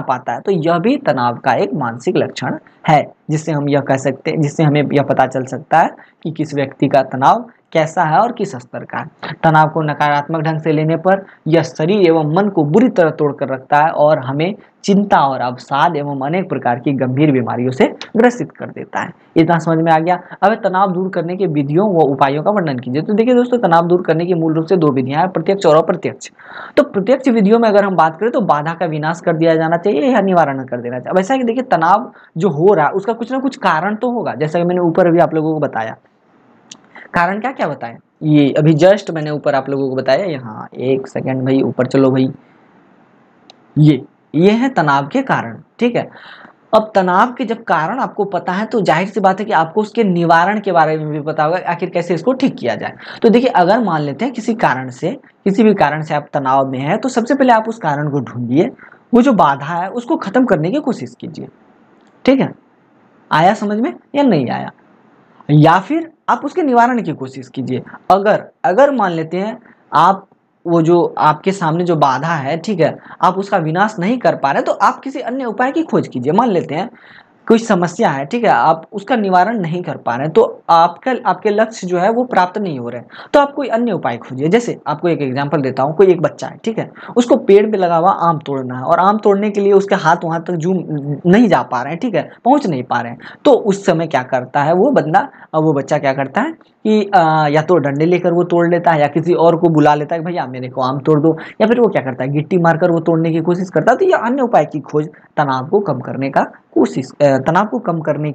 पाता है। तो यह भी तनाव का एक मानसिक लक्षण है, जिससे हम यह कह सकते हैं, जिससे हमें यह पता चल सकता है कि किस व्यक्ति का तनाव कैसा है और किस स्तर का है। तनाव को नकारात्मक ढंग से लेने पर यह शरीर एवं मन को बुरी तरह तोड़कर रखता है और हमें चिंता और अवसाद एवं अनेक प्रकार की गंभीर बीमारियों से ग्रसित कर देता है। इतना समझ में आ गया। अब तनाव दूर करने के विधियों व उपायों का वर्णन कीजिए। तो देखिए दोस्तों, तनाव दूर करने की मूल रूप से दो विधियां हैं, प्रत्यक्ष और अप्रत्यक्ष। तो प्रत्यक्ष विधियों में अगर हम बात करें तो बाधा का विनाश कर दिया जाना चाहिए या निवारण कर देना चाहिए। अब ऐसा है कि देखिए, तनाव जो हो रहा है उसका कुछ ना कुछ कारण तो होगा, जैसा कि मैंने ऊपर अभी आप लोगों को बताया। कारण क्या क्या बताएं, ये अभी जस्ट मैंने ऊपर आप लोगों को बताया। यहाँ एक सेकंड भाई, ऊपर चलो भाई। ये है तनाव के कारण, ठीक है। अब तनाव के जब कारण आपको पता है तो जाहिर सी बात है कि आपको उसके निवारण के बारे में भी पता होगा, आखिर कैसे इसको ठीक किया जाए। तो देखिए, अगर मान लेते हैं किसी भी कारण से आप तनाव में हैं, तो सबसे पहले आप उस कारण को ढूंढिए, वो जो बाधा है उसको खत्म करने की कोशिश कीजिए, ठीक है। आया समझ में या नहीं आया? या फिर आप उसके निवारण की कोशिश कीजिए। अगर अगर मान लेते हैं आप वो जो आपके सामने जो बाधा है, ठीक है, आप उसका विनाश नहीं कर पा रहे, तो आप किसी अन्य उपाय की खोज कीजिए। मान लेते हैं कोई समस्या है, ठीक है, आप उसका निवारण नहीं कर पा रहे हैं, तो आपके लक्ष्य जो है वो प्राप्त नहीं हो रहे हैं, तो आप कोई अन्य उपाय खोजिए। जैसे आपको एक एग्जांपल देता हूँ, कोई एक बच्चा है, ठीक है, उसको पेड़ पे लगा हुआ आम तोड़ना है और आम तोड़ने के लिए उसके हाथ वहां तक जूम नहीं जा पा रहे हैं, ठीक है, पहुंच नहीं पा रहे हैं। तो उस समय क्या करता है वो बच्चा क्या करता है कि या तो डंडे लेकर वो तोड़ लेता है, या किसी और को बुला लेता है कि भैया मेरे को आम तोड़ दो, या फिर वो क्या करता है गिट्टी मारकर वो तोड़ने की कोशिश करता है। तो ये अन्य उपाय की खोज तनाव को कम करने का तनाव को कम करने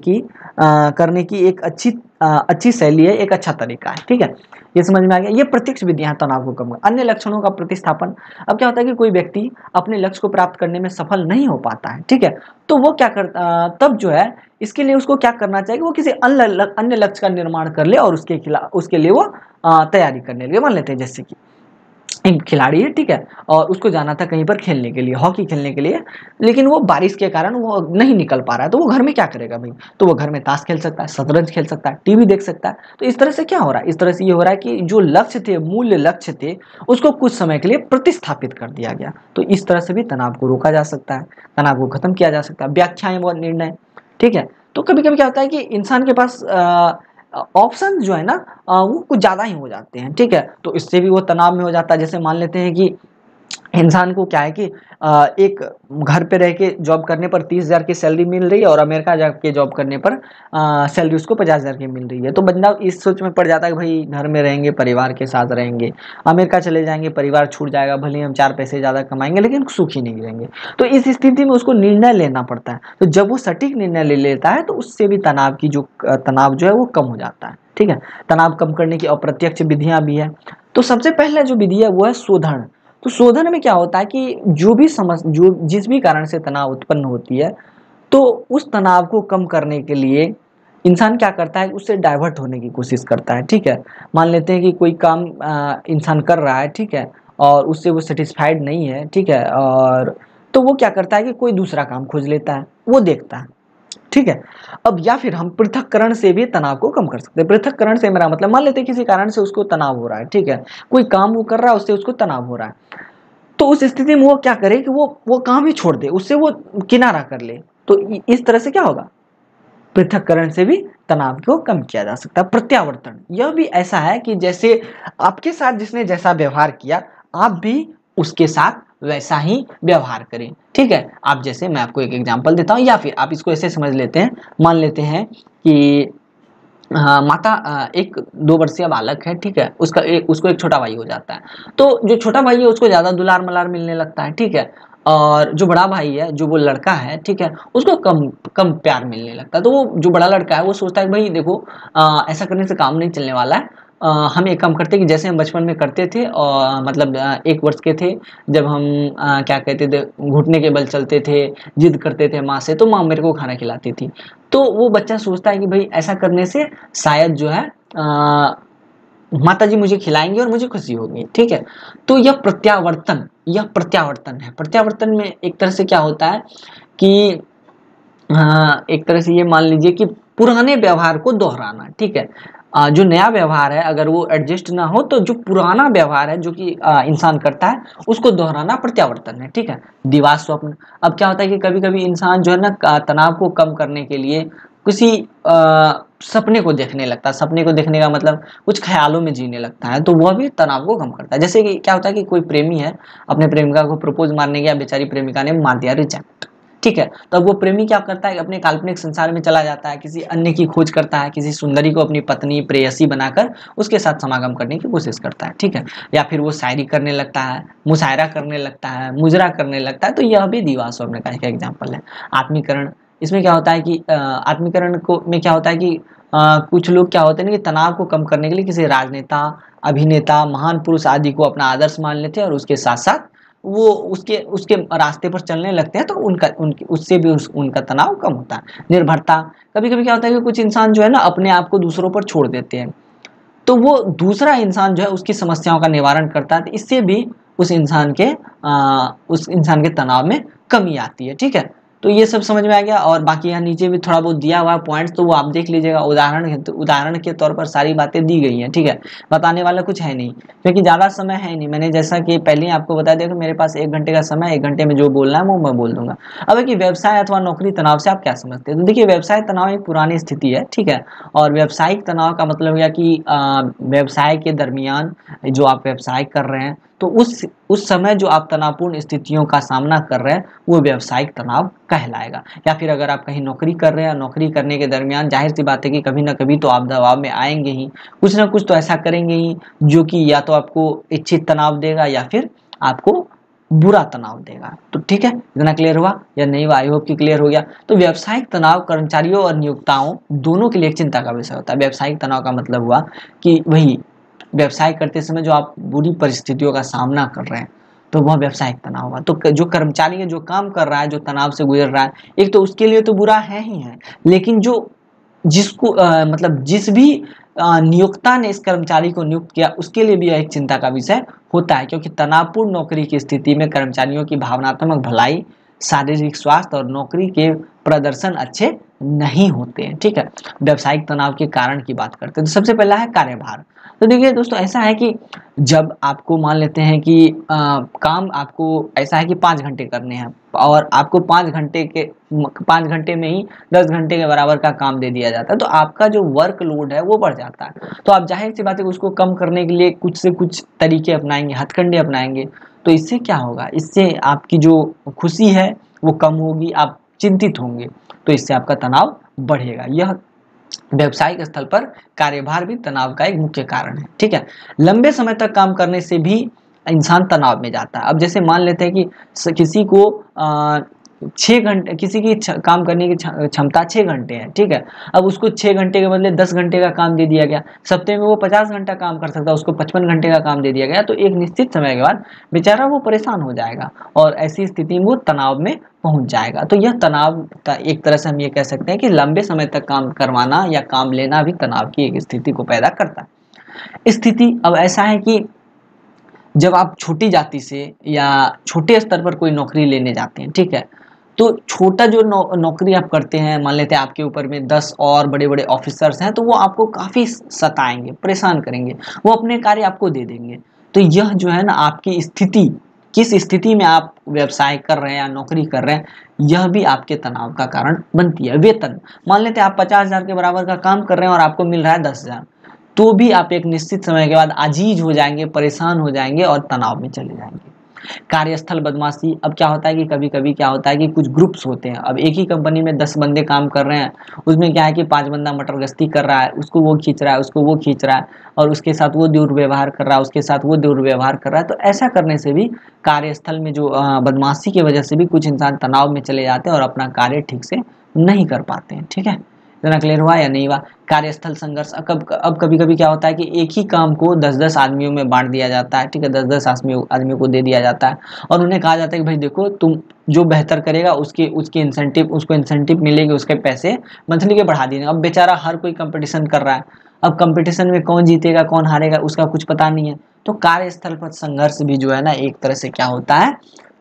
की एक अच्छी शैली है, एक अच्छा तरीका है, ठीक है। ये समझ में आ गया। ये प्रत्यक्ष विधियां तनाव को कम कर। अन्य लक्षणों का प्रतिस्थापन। अब क्या होता है कि कोई व्यक्ति अपने लक्ष्य को प्राप्त करने में सफल नहीं हो पाता है, ठीक है, तो वो क्या करता, तब जो है इसके लिए उसको क्या करना चाहिए, वो किसी अन्य लक्ष्य का निर्माण कर ले और उसके लिए वो तैयारी करने लगे। मान लेते हैं जैसे कि एक खिलाड़ी है, ठीक है, और उसको जाना था कहीं पर खेलने के लिए, हॉकी खेलने के लिए, लेकिन वो बारिश के कारण वो नहीं निकल पा रहा है। तो वो घर में क्या करेगा भाई? तो वो घर में ताश खेल सकता है, शतरंज खेल सकता है, टीवी देख सकता है। तो इस तरह से क्या हो रहा है, इस तरह से ये हो रहा है कि जो लक्ष्य थे, मूल्य लक्ष्य थे, उसको कुछ समय के लिए प्रतिस्थापित कर दिया गया। तो इस तरह से भी तनाव को रोका जा सकता है, तनाव को खत्म किया जा सकता है। व्याख्याएं व निर्णय, ठीक है। तो कभी कभी क्या होता है कि इंसान के पास ऑप्शन जो है ना, वो कुछ ज़्यादा ही हो जाते हैं, ठीक है, तो इससे भी वो तनाव में हो जाता है। जैसे मान लेते हैं कि इंसान को क्या है कि एक घर पे रह के जॉब करने पर 30,000 की सैलरी मिल रही है और अमेरिका जाके जॉब करने पर सैलरी उसको 50,000 की मिल रही है। तो बंदा इस सोच में पड़ जाता है कि भाई घर में रहेंगे, परिवार के साथ रहेंगे, अमेरिका चले जाएंगे, परिवार छूट जाएगा, भले ही हम 4 पैसे ज़्यादा कमाएंगे लेकिन सुखी नहीं रहेंगे। तो इस स्थिति में उसको निर्णय लेना पड़ता है। तो जब वो सटीक निर्णय ले लेता है तो उससे भी तनाव जो है वो कम हो जाता है, ठीक है। तनाव कम करने की अप्रत्यक्ष विधियां भी है। तो सबसे पहले जो विधि है वो है शोधन। तो शोधन में क्या होता है कि जिस भी कारण से तनाव उत्पन्न होती है, तो उस तनाव को कम करने के लिए इंसान क्या करता है, उससे डाइवर्ट होने की कोशिश करता है, ठीक है। मान लेते हैं कि कोई काम इंसान कर रहा है, ठीक है, और उससे वो सेटिस्फाइड नहीं है, ठीक है, और तो वो क्या करता है कि कोई दूसरा काम खोज लेता है, वो देखता है, ठीक है। अब या फिर हम पृथक्करण से भी तनाव को कम कर सकते हैं। पृथक्करण से मेरा मतलब, मान लेते हैं किसी कारण से उसको तनाव हो रहा है, ठीक है, कोई काम वो कर रहा है, उससे उसको तनाव हो रहा है, तो उस स्थिति में वो क्या करे कि वो काम ही छोड़ दे, उससे वो किनारा कर ले। तो इस तरह से क्या होगा, पृथक्करण से भी तनाव को कम किया जा सकता है। प्रत्यावर्तन, यह भी ऐसा है कि जैसे आपके साथ जिसने जैसा व्यवहार किया, आप भी उसके साथ वैसा ही व्यवहार करें। ठीक है, आप जैसे मैं आपको एक एग्जांपल देता हूँ, या फिर आप इसको ऐसे समझ लेते हैं, मान लेते हैं कि माता एक 2 वर्षीय बालक है, ठीक है, उसको एक छोटा भाई हो जाता है। तो जो छोटा भाई है उसको ज्यादा दुलार मलार मिलने लगता है, ठीक है, और जो बड़ा भाई है, जो वो लड़का है, ठीक है, उसको कम कम प्यार मिलने लगता है। तो वो जो बड़ा लड़का है वो सोचता है कि भाई देखो, ऐसा करने से काम नहीं चलने वाला है। हम एक काम करते हैं कि जैसे हम बचपन में करते थे, और मतलब 1 वर्ष के थे जब हम क्या कहते थे, घुटने के बल चलते थे, जिद करते थे माँ से, तो माँ मेरे को खाना खिलाती थी। तो वो बच्चा सोचता है कि भाई ऐसा करने से शायद जो है माता जी मुझे खिलाएंगे और मुझे खुशी होगी, ठीक है। तो यह प्रत्यावर्तन है। प्रत्यावर्तन में एक तरह से क्या होता है कि एक तरह से ये मान लीजिए कि पुराने व्यवहार को दोहराना, ठीक है। जो नया व्यवहार है अगर वो एडजस्ट ना हो, तो जो पुराना व्यवहार है जो कि इंसान करता है उसको दोहराना प्रत्यावर्तन है, ठीक है। दिवा स्वप्न, अब क्या होता है कि कभी कभी इंसान जो है ना तनाव को कम करने के लिए किसी सपने को देखने लगता है। सपने को देखने का मतलब कुछ ख्यालों में जीने लगता है, तो वह भी तनाव को कम करता है। जैसे कि क्या होता है कि कोई प्रेमी है, अपने प्रेमिका को प्रपोज मारने गया, बेचारी प्रेमिका ने मार दिया, रिजेक्ट, ठीक है। तब वो प्रेमी क्या करता है, अपने काल्पनिक संसार में चला जाता है, किसी अन्य की खोज करता है, किसी सुंदरी को अपनी पत्नी प्रेयसी बनाकर उसके साथ समागम करने की कोशिश करता है, ठीक है। या फिर वो शायरी करने लगता है, मुशायरा करने लगता है, मुजरा करने लगता है। तो यह भी दीवा स्वप्न का एक एग्जाम्पल है। आत्मीकरण, इसमें क्या होता है कि आत्मीकरण को में क्या होता है कि कुछ लोग क्या होते हैं ना कि तनाव को कम करने के लिए किसी राजनेता, अभिनेता, महान पुरुष आदि को अपना आदर्श मान लेते हैं, और उसके साथ साथ वो उसके उसके रास्ते पर चलने लगते हैं, तो उससे भी उनका तनाव कम होता है। निर्भरता, कभी कभी क्या होता है कि कुछ इंसान जो है ना अपने आप को दूसरों पर छोड़ देते हैं, तो वो दूसरा इंसान जो है उसकी समस्याओं का निवारण करता है, तो इससे भी उस इंसान के तनाव में कमी आती है, ठीक है। तो ये सब समझ में आ गया। और बाकी यहाँ नीचे भी थोड़ा बहुत दिया हुआ है पॉइंट्स, तो वो आप देख लीजिएगा। उदाहरण के तौर पर सारी बातें दी गई हैं, ठीक है। बताने वाला कुछ है नहीं, क्योंकि ज़्यादा समय है नहीं। मैंने जैसा कि पहले ही आपको बता दिया कि मेरे पास 1 घंटे का समय है, 1 घंटे में जो बोलना है वो मैं बोल दूंगा। अब है कि व्यवसाय अथवा नौकरी तनाव से आप क्या समझते हैं। तो देखिए, व्यवसाय तनाव एक पुरानी स्थिति है, ठीक है। और व्यावसायिक तनाव का मतलब है कि व्यवसाय के दरमियान जो आप व्यवसाय कर रहे हैं, तो उस समय जो आप तनावपूर्ण स्थितियों का सामना कर रहे हैं वो व्यावसायिक तनाव कहलाएगा। या फिर अगर आप कहीं नौकरी कर रहे हैं, नौकरी करने के दरमियान जाहिर सी बात है कि कभी ना कभी तो आप दबाव में आएंगे ही, कुछ ना कुछ तो ऐसा करेंगे ही जो कि या तो आपको इच्छित तनाव देगा या फिर आपको बुरा तनाव देगा। तो ठीक है, इतना क्लियर हुआ या नहीं हुआ, आई होप कि क्लियर हो गया। तो व्यावसायिक तनाव कर्मचारियों और नियोक्ताओं दोनों के लिए एक चिंता का विषय होता है। व्यावसायिक तनाव का मतलब हुआ कि वही व्यवसाय करते समय जो आप बुरी परिस्थितियों का सामना कर रहे हैं, तो वह व्यवसायिक तनाव हुआ। तो जो कर्मचारी है, जो काम कर रहा है, जो तनाव से गुजर रहा है, एक तो उसके लिए तो बुरा है ही है, लेकिन जो जिसको मतलब जिस भी नियोक्ता ने इस कर्मचारी को नियुक्त किया उसके लिए भी यह एक चिंता का विषय होता है, क्योंकि तनावपूर्ण नौकरी की स्थिति में कर्मचारियों की भावनात्मक भलाई, शारीरिक स्वास्थ्य और नौकरी के प्रदर्शन अच्छे नहीं होते हैं, ठीक है। व्यावसायिक तनाव के कारण की बात करते हैं, तो सबसे पहला है कार्यभार। तो देखिए दोस्तों, ऐसा है कि जब आपको मान लेते हैं कि काम आपको ऐसा है कि 5 घंटे करने हैं, और आपको 5 घंटे में ही 10 घंटे के बराबर का काम दे दिया जाता है, तो आपका जो वर्कलोड है वो बढ़ जाता है। तो आप जाहिर सी बात है उसको कम करने के लिए कुछ से कुछ तरीके अपनाएंगे, हथकंडे अपनाएंगे। तो इससे क्या होगा, इससे आपकी जो खुशी है वो कम होगी, आप चिंतित होंगे, तो इससे आपका तनाव बढ़ेगा। यह व्यावसायिक स्थल पर कार्यभार भी तनाव का एक मुख्य कारण है, ठीक है। लंबे समय तक काम करने से भी इंसान तनाव में जाता है। अब जैसे मान लेते हैं कि किसी को 6 घंटे, किसी की काम करने की क्षमता 6 घंटे है, ठीक है। अब उसको 6 घंटे के बदले 10 घंटे का काम दे दिया गया। सप्ताह में वो 50 घंटा काम कर सकता है, उसको 55 घंटे का काम दे दिया गया। तो एक निश्चित समय के बाद बेचारा वो परेशान हो जाएगा, और ऐसी स्थिति में वो तनाव में पहुंच जाएगा। तो यह तनाव का एक तरह से हम ये कह सकते हैं कि लंबे समय तक काम करवाना या काम लेना भी तनाव की एक स्थिति को पैदा करता है। स्थिति अब ऐसा है कि जब आप छोटी जाति से या छोटे स्तर पर कोई नौकरी लेने जाते हैं, ठीक है, तो छोटा जो नौकरी आप करते हैं, मान लेते हैं आपके ऊपर में 10 और बड़े बड़े ऑफिसर्स हैं, तो वो आपको काफ़ी सताएंगे, परेशान करेंगे, वो अपने कार्य आपको दे देंगे। तो यह जो है ना आपकी स्थिति, किस स्थिति में आप व्यवसाय कर रहे हैं या नौकरी कर रहे हैं, यह भी आपके तनाव का कारण बनती है। वेतन, मान लेते हैं आप 50,000 के बराबर का काम कर रहे हैं और आपको मिल रहा है 10,000, तो भी आप एक निश्चित समय के बाद अजीज हो जाएंगे, परेशान हो जाएंगे और तनाव में चले जाएंगे। कार्यस्थल बदमाशी, अब क्या होता है कि कभी कभी क्या होता है कि कुछ ग्रुप्स होते हैं, अब एक ही कंपनी में 10 बंदे काम कर रहे हैं, उसमें क्या है कि 5 बंदा मटर गश्ती कर रहा है, उसको वो खींच रहा है, उसको वो खींच रहा है, और उसके साथ वो दुर्व्यवहार कर रहा है, उसके साथ वो दुर्व्यवहार कर रहा है। तो ऐसा करने से भी कार्यस्थल में जो बदमाशी की वजह से भी कुछ इंसान तनाव में चले जाते हैं और अपना कार्य ठीक से नहीं कर पाते हैं। ठीक है, इतना क्लियर हुआ या नहीं हुआ? कार्यस्थल संघर्ष, अब कभी कभी क्या होता है कि एक ही काम को 10-10 आदमियों में बांट दिया जाता है। ठीक है, 10-10 आदमियों को दे दिया जाता है और उन्हें कहा जाता है कि भाई देखो, तुम जो बेहतर करेगा उसके उसके इंसेंटिव उसको इंसेंटिव मिलेगी, उसके पैसे मंथली के बढ़ा दिए। अब बेचारा हर कोई कंपटीशन कर रहा है, अब कंपटीशन में कौन जीतेगा कौन हारेगा उसका कुछ पता नहीं है। तो कार्यस्थल पर संघर्ष भी जो है ना, एक तरह से क्या होता है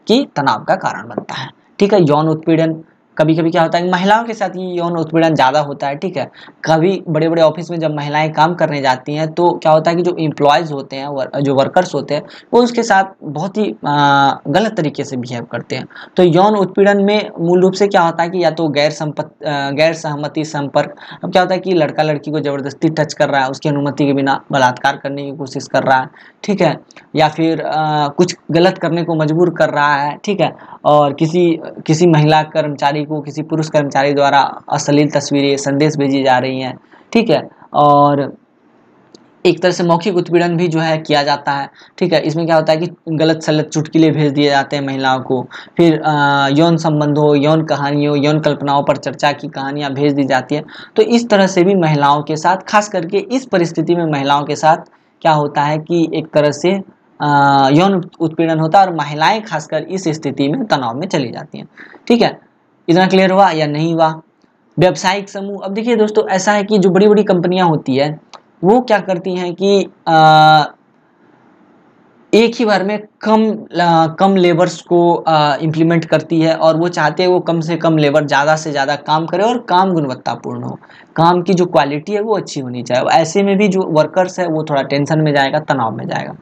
कि तनाव का कारण बनता है। ठीक है, यौन उत्पीड़न, कभी कभी क्या होता है कि महिलाओं के साथ ये यौन उत्पीड़न ज़्यादा होता है। ठीक है, कभी बड़े बड़े ऑफिस में जब महिलाएं काम करने जाती हैं तो क्या होता है कि जो एम्प्लॉयज़ होते हैं, जो वर्कर्स होते हैं, वो उसके साथ बहुत ही गलत तरीके से बिहेव करते हैं। तो यौन उत्पीड़न में मूल रूप से क्या होता है कि या तो गैर सहमति संपर्क, अब क्या होता है कि लड़का लड़की को ज़बरदस्ती टच कर रहा है, उसकी अनुमति के बिना बलात्कार करने की कोशिश कर रहा है। ठीक है, या फिर कुछ गलत करने को मजबूर कर रहा है। ठीक है, और किसी किसी महिला कर्मचारी को किसी पुरुष कर्मचारी द्वारा अश्लील तस्वीरें संदेश भेजी जा रही हैं। ठीक है, और एक तरह से मौखिक उत्पीड़न भी जो है किया जाता है। ठीक है, इसमें क्या होता है कि गलत सलत चुटकुले भेज दिए जाते हैं महिलाओं को, फिर यौन संबंधों, यौन कहानियों, यौन कल्पनाओं पर चर्चा की कहानियां भेज दी जाती हैं। तो इस तरह से भी महिलाओं के साथ, खास करके इस परिस्थिति में महिलाओं के साथ क्या होता है कि एक तरह से यौन उत्पीड़न होता है और महिलाएं खासकर इस स्थिति में तनाव में चली जाती हैं। ठीक है, इतना क्लियर हुआ या नहीं हुआ? व्यावसायिक समूह, अब देखिए दोस्तों, ऐसा है कि जो बड़ी बड़ी कंपनियां होती है वो क्या करती हैं कि एक ही बार में कम लेबर्स को इम्प्लीमेंट करती है, और वो चाहते हैं वो कम से कम लेबर ज़्यादा से ज़्यादा काम करे और काम गुणवत्तापूर्ण हो, काम की जो क्वालिटी है वो अच्छी होनी चाहिए। ऐसे में भी जो वर्कर्स है वो थोड़ा टेंशन में जाएगा, तनाव में जाएगा।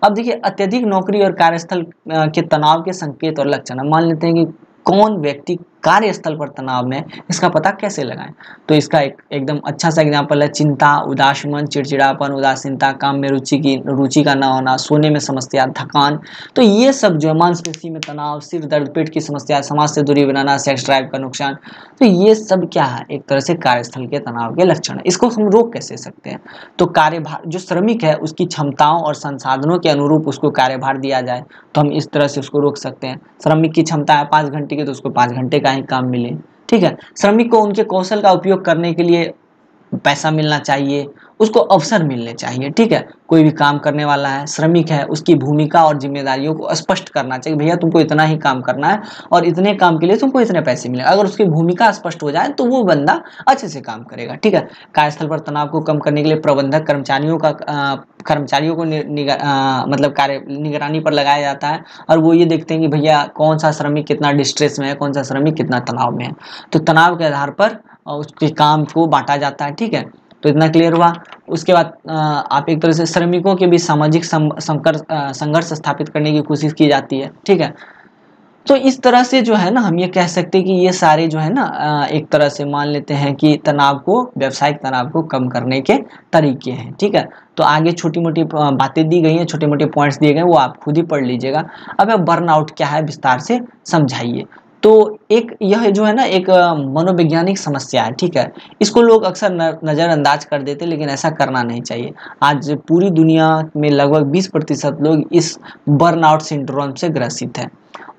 अब देखिए, अत्यधिक नौकरी और कार्यस्थल के तनाव के संकेत और लक्षण, हम मान लेते हैं कि कौन व्यक्ति कार्यस्थल पर तनाव में, इसका पता कैसे लगाएं? तो इसका एकदम अच्छा सा एग्जांपल है चिंता, उदास मन, चिड़चिड़ापन, उदासीनता, काम में रुचि का न होना, सोने में समस्या, थकान। तो ये सब जो है, मांसपेशी में तनाव, सिर दर्द, पेट की समस्या, समाज से दूरी बनाना, सेक्स ड्राइव का नुकसान, तो ये सब क्या है, एक तरह से कार्यस्थल के तनाव के लक्षण है। इसको हम रोक कैसे सकते हैं? तो कार्यभार, जो श्रमिक है उसकी क्षमताओं और संसाधनों के अनुरूप उसको कार्यभार दिया जाए, तो हम इस तरह से उसको रोक सकते हैं। श्रमिक की क्षमता है 5 घंटे की, तो उसको 5 घंटे का ही काम मिले। ठीक है, श्रमिक को उनके कौशल का उपयोग करने के लिए पैसा मिलना चाहिए, उसको अवसर मिलने चाहिए। ठीक है, कोई भी काम करने वाला है, श्रमिक है, उसकी भूमिका और जिम्मेदारियों को स्पष्ट करना चाहिए, भैया तुमको इतना ही काम करना है और इतने काम के लिए तुमको इतने पैसे मिलेंगे। अगर उसकी भूमिका स्पष्ट हो जाए तो वो बंदा अच्छे से काम करेगा। ठीक है, कार्यस्थल पर तनाव को कम करने के लिए प्रबंधक कर्मचारियों को मतलब कार्य निगरानी पर लगाया जाता है, और वो ये देखते हैं कि भैया कौन सा श्रमिक कितना डिस्ट्रेस में है, कौन सा श्रमिक कितना तनाव में है। तो तनाव के आधार पर उसके काम को बांटा जाता है। ठीक है, तो इतना क्लियर हुआ। उसके बाद आप एक तरह से श्रमिकों के बीच सामाजिक संघर्ष स्थापित करने की कोशिश की जाती है। ठीक है, तो इस तरह से जो है ना, हम ये कह सकते हैं कि ये सारे जो है ना, एक तरह से मान लेते हैं कि तनाव को, व्यावसायिक तनाव को कम करने के तरीके हैं। ठीक है, तो आगे छोटी मोटी बातें दी गई हैं, छोटे मोटे पॉइंट्स दिए गए, वो आप खुद ही पढ़ लीजिएगा। अब बर्नआउट क्या है, विस्तार से समझाइए। तो एक यह जो है ना, एक मनोवैज्ञानिक समस्या है। ठीक है, इसको लोग अक्सर नज़रअंदाज कर देते, लेकिन ऐसा करना नहीं चाहिए। आज पूरी दुनिया में लगभग 20% लोग इस बर्नआउट सिंड्रोम से ग्रसित है।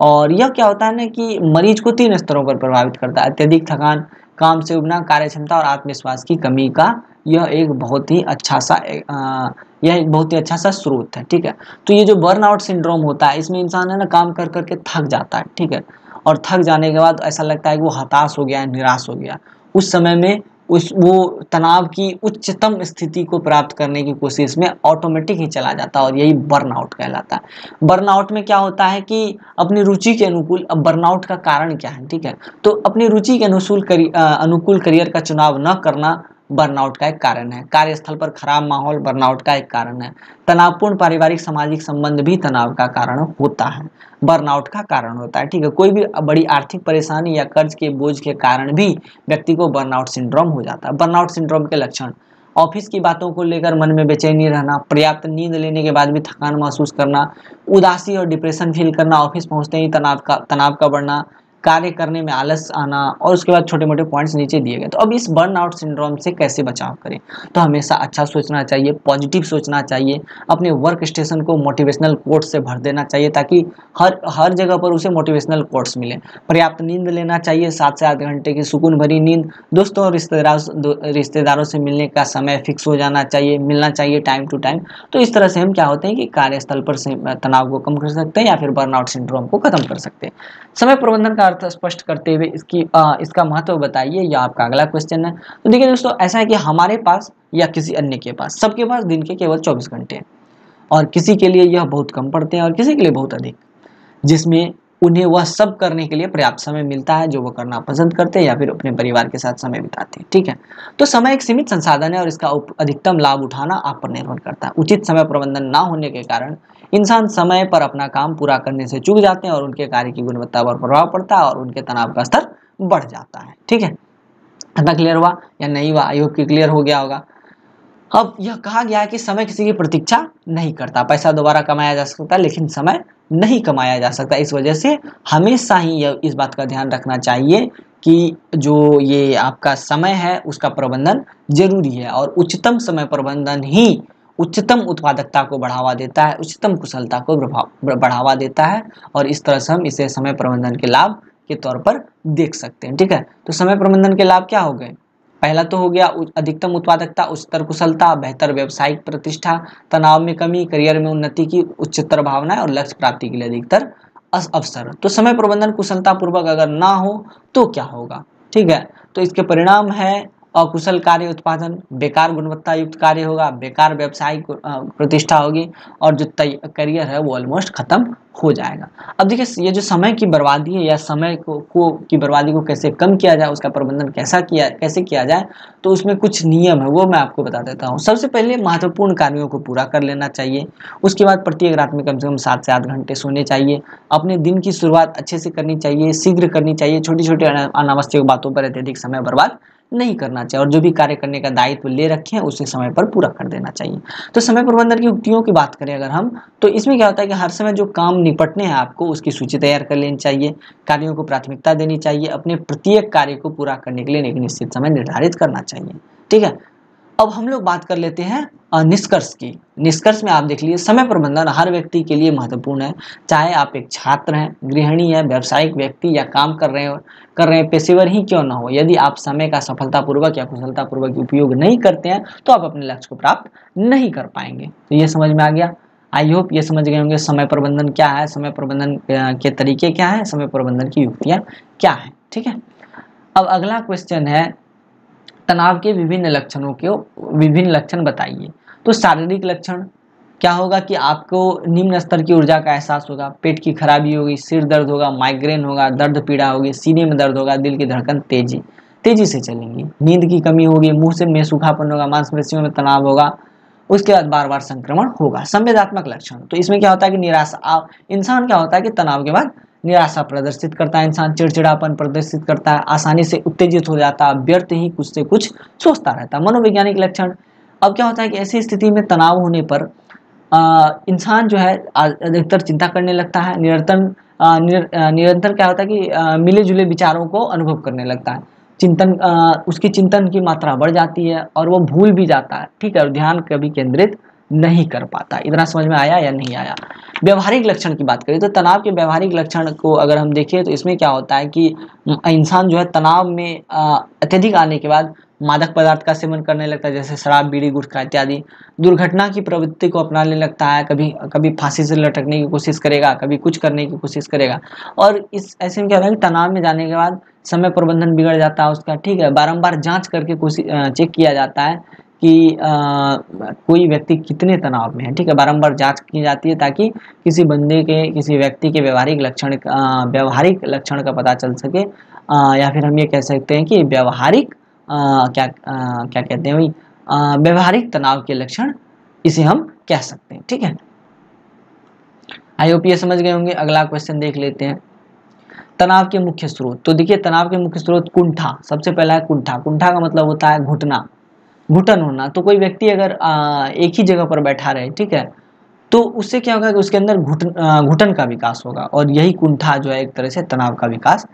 और यह क्या होता है ना कि मरीज को 3 स्तरों पर प्रभावित करता है: अत्यधिक थकान, काम से उबना, कार्य क्षमता और आत्मविश्वास की कमी का यह एक बहुत ही अच्छा सा स्रोत है। ठीक है, तो ये जो बर्नआउट सिंड्रोम होता है, इसमें इंसान है ना काम कर करके थक जाता है। ठीक है, और थक जाने के बाद ऐसा लगता है कि वो हताश हो गया है, निराश हो गया। उस समय में वो तनाव की उच्चतम स्थिति को प्राप्त करने की कोशिश में ऑटोमेटिक ही चला जाता है, और यही बर्नआउट कहलाता है। बर्नआउट में क्या होता है कि अपनी रुचि के अनुकूल, अब बर्नआउट का कारण क्या है? ठीक है, तो अपनी रुचि के अनुकूल करियर का चुनाव न करना बर्नआउट का एक कारण है। कार्यस्थल पर खराब माहौल बर्नआउट का एक कारण है। तनावपूर्ण पारिवारिक सामाजिक संबंध भी तनाव का कारण होता है, बर्नआउट का कारण होता है। ठीक है, कोई भी बड़ी आर्थिक परेशानी या कर्ज के बोझ के कारण भी व्यक्ति को बर्नआउट सिंड्रोम हो जाता है। बर्नआउट सिंड्रोम के लक्षण, ऑफिस की बातों को लेकर मन में बेचैनी रहना, पर्याप्त नींद लेने के बाद भी थकान महसूस करना, उदासी और डिप्रेशन फील करना, ऑफिस पहुंचते ही तनाव का बढ़ना, कार्य करने में आलस आना, और उसके बाद छोटे मोटे पॉइंट्स नीचे दिए गए। तो अब इस बर्नआउट सिंड्रोम से कैसे बचाव करें? तो हमेशा अच्छा सोचना चाहिए, पॉजिटिव सोचना चाहिए, अपने वर्क स्टेशन को मोटिवेशनल कोट्स से भर देना चाहिए ताकि हर हर जगह पर उसे मोटिवेशनल कोट्स मिले। पर्याप्त नींद लेना चाहिए, 7 से 8 घंटे की सुकून भरी नींद। दोस्तों और रिश्तेदारों से मिलने का समय फिक्स हो जाना चाहिए, मिलना चाहिए टाइम टू टाइम। तो इस तरह से हम क्या होते हैं कि कार्यस्थल पर तनाव को कम कर सकते हैं या फिर बर्नआउट सिंड्रोम को खत्म कर सकते हैं। समय प्रबंधन का अर्थ स्पष्ट करते हुए इसका महत्व बताइए, यह आपका अगला क्वेश्चन है। तो देखिए दोस्तों, ऐसा है कि हमारे पास या किसी अन्य के पास, सबके पास दिन के केवल 24 घंटे हैं, और किसी के लिए यह बहुत कम पड़ते हैं और किसी के लिए बहुत अधिक, जिसमें उन्हें वह सब करने के लिए पर्याप्त समय मिलता है जो वो करना पसंद करते हैं या फिर अपने परिवार के साथ समय बिताते हैं। ठीक है, तो समय एक सीमित संसाधन है और इसका अधिकतम लाभ उठाना आप पर निर्भर करता है। उचित समय प्रबंधन ना होने के कारण इंसान समय पर अपना काम पूरा करने से चूक जाते हैं और उनके कार्य की गुणवत्ता पर प्रभाव पड़ता है और उनके तनाव का स्तर बढ़ जाता है। ठीक है, इतना क्लियर हुआ या नहीं हुआ? आई होप कि क्लियर हो गया होगा। अब यह कहा गया है कि समय किसी की प्रतीक्षा नहीं करता। पैसा दोबारा कमाया जा सकता है लेकिन समय नहीं कमाया जा सकता। इस वजह से हमेशा ही इस बात का ध्यान रखना चाहिए कि जो ये आपका समय है उसका प्रबंधन जरूरी है, और उच्चतम समय प्रबंधन ही उच्चतम उत्पादकता को बढ़ावा देता है, उच्चतम कुशलता को बढ़ावा देता है, और इस तरह से हम इसे समय प्रबंधन के लाभ के तौर पर देख सकते हैं। ठीक है, तो समय प्रबंधन के लाभ क्या हो गए? पहला तो हो गया अधिकतम उत्पादकता, उच्चतर कुशलता, बेहतर व्यावसायिक प्रतिष्ठा, तनाव में कमी, करियर में उन्नति की उच्चतर भावनाएं और लक्ष्य प्राप्ति के लिए अधिकतर अवसर। तो समय प्रबंधन कुशलता पूर्वक अगर ना हो तो क्या होगा? ठीक है, तो इसके परिणाम है अकुशल कार्य उत्पादन, बेकार गुणवत्ता युक्त कार्य होगा, बेकार व्यावसायिक प्रतिष्ठा होगी, और जो करियर है वो ऑलमोस्ट खत्म हो जाएगा। अब देखिए, ये जो समय की बर्बादी है या समय की बर्बादी को कैसे कम किया जाए, उसका प्रबंधन कैसे किया जाए, तो उसमें कुछ नियम है वो मैं आपको बता देता हूँ। सबसे पहले महत्वपूर्ण कार्यों को पूरा कर लेना चाहिए। उसके बाद प्रत्येक रात में कम से कम 7 से 8 घंटे सोने चाहिए। अपने दिन की शुरुआत अच्छे से करनी चाहिए, शीघ्र करनी चाहिए, छोटी छोटी अनावश्यक बातों पर अत्यधिक समय बर्बाद नहीं करना चाहिए, और जो भी कार्य करने का दायित्व ले रखे हैं उसे समय पर पूरा कर देना चाहिए। तो समय प्रबंधन की युक्तियों की बात करें अगर हम, तो इसमें क्या होता है कि हर समय जो काम निपटने हैं आपको उसकी सूची तैयार कर लेनी चाहिए, कार्यों को प्राथमिकता देनी चाहिए, अपने प्रत्येक कार्य को पूरा करने के लिए एक निश्चित समय निर्धारित करना चाहिए। ठीक है, अब हम लोग बात कर लेते हैं निष्कर्ष की। निष्कर्ष में आप देख लीजिए, समय प्रबंधन हर व्यक्ति के लिए महत्वपूर्ण है, चाहे आप एक छात्र हैं, गृहिणी है, व्यावसायिक व्यक्ति या काम कर रहे हैं पेशेवर ही क्यों ना हो। यदि आप समय का सफलतापूर्वक या कुशलतापूर्वक उपयोग नहीं करते हैं तो आप अपने लक्ष्य को प्राप्त नहीं कर पाएंगे। तो ये समझ में आ गया। आई होप ये समझ गए होंगे समय प्रबंधन क्या है, समय प्रबंधन के तरीके क्या है, समय प्रबंधन की युक्तियां क्या है। ठीक है, अब अगला क्वेश्चन है, तनाव के विभिन्न लक्षण बताइए। तो शारीरिक लक्षण क्या होगा कि आपको निम्न स्तर की ऊर्जा का एहसास होगा, पेट की खराबी होगी, सिर दर्द होगा, माइग्रेन होगा, दर्द पीड़ा होगी, सीने में दर्द होगा, दिल की धड़कन तेजी से चलेंगी, नींद की कमी होगी, मुंह में सूखापन होगा, मांसपेशियों में तनाव होगा, उसके बाद बार बार संक्रमण होगा। संवेदात्मक लक्षण, तो इसमें क्या होता है कि निराशा, इंसान क्या होता है कि तनाव के बाद निराशा प्रदर्शित करता है, इंसान चिड़चिड़ापन प्रदर्शित करता है, आसानी से उत्तेजित हो जाता है, व्यर्थ ही कुछ से कुछ सोचता रहता है। मनोवैज्ञानिक लक्षण, अब क्या होता है कि ऐसी स्थिति में तनाव होने पर इंसान जो है अधिकतर चिंता करने लगता है, निरंतर क्या होता है कि मिले जुले विचारों को अनुभव करने लगता है, उसकी चिंतन की मात्रा बढ़ जाती है और वो भूल भी जाता है। ठीक है, और ध्यान कभी केंद्रित नहीं कर पाता। इतना समझ में आया या नहीं आया? व्यवहारिक लक्षण की बात करें तो तनाव के व्यवहारिक लक्षण को अगर हम देखें तो इसमें क्या होता है कि इंसान जो है तनाव में अत्यधिक आने के बाद मादक पदार्थ का सेवन करने लगता है, जैसे शराब, बीड़ी, गुटखा इत्यादि। दुर्घटना की प्रवृत्ति को अपनाने लगता है, कभी कभी फांसी से लटकने की कोशिश करेगा, कभी कुछ करने की कोशिश करेगा। और इस ऐसे में क्या होता है कि तनाव में जाने के बाद समय प्रबंधन बिगड़ जाता है उसका। ठीक है, बारंबार जांच करके चेक किया जाता है कि कोई व्यक्ति कितने तनाव में है। ठीक है, बारंबार जांच की जाती है ताकि किसी व्यक्ति के व्यवहारिक लक्षण का पता चल सके, या फिर हम ये कह सकते हैं कि क्या कहते हैं भाई, व्यवहारिक तनाव के लक्षण इसे हम कह सकते हैं। ठीक है, आई होप ये समझ गए होंगे। अगला क्वेश्चन देख लेते हैं, तनाव के मुख्य स्रोत। तो देखिए, तनाव के मुख्य स्रोत कुंठा, सबसे पहला है कुंठा। कुंठा का मतलब होता है घुटना। घुटन होना, तो कोई व्यक्ति अगर एक ही जगह पर बैठा रहे, ठीक है, तो उससे क्या होगा कि उसके अंदर घुटन का विकास होगा, और यही कुंठा जो है एक तरह से तनाव का विकास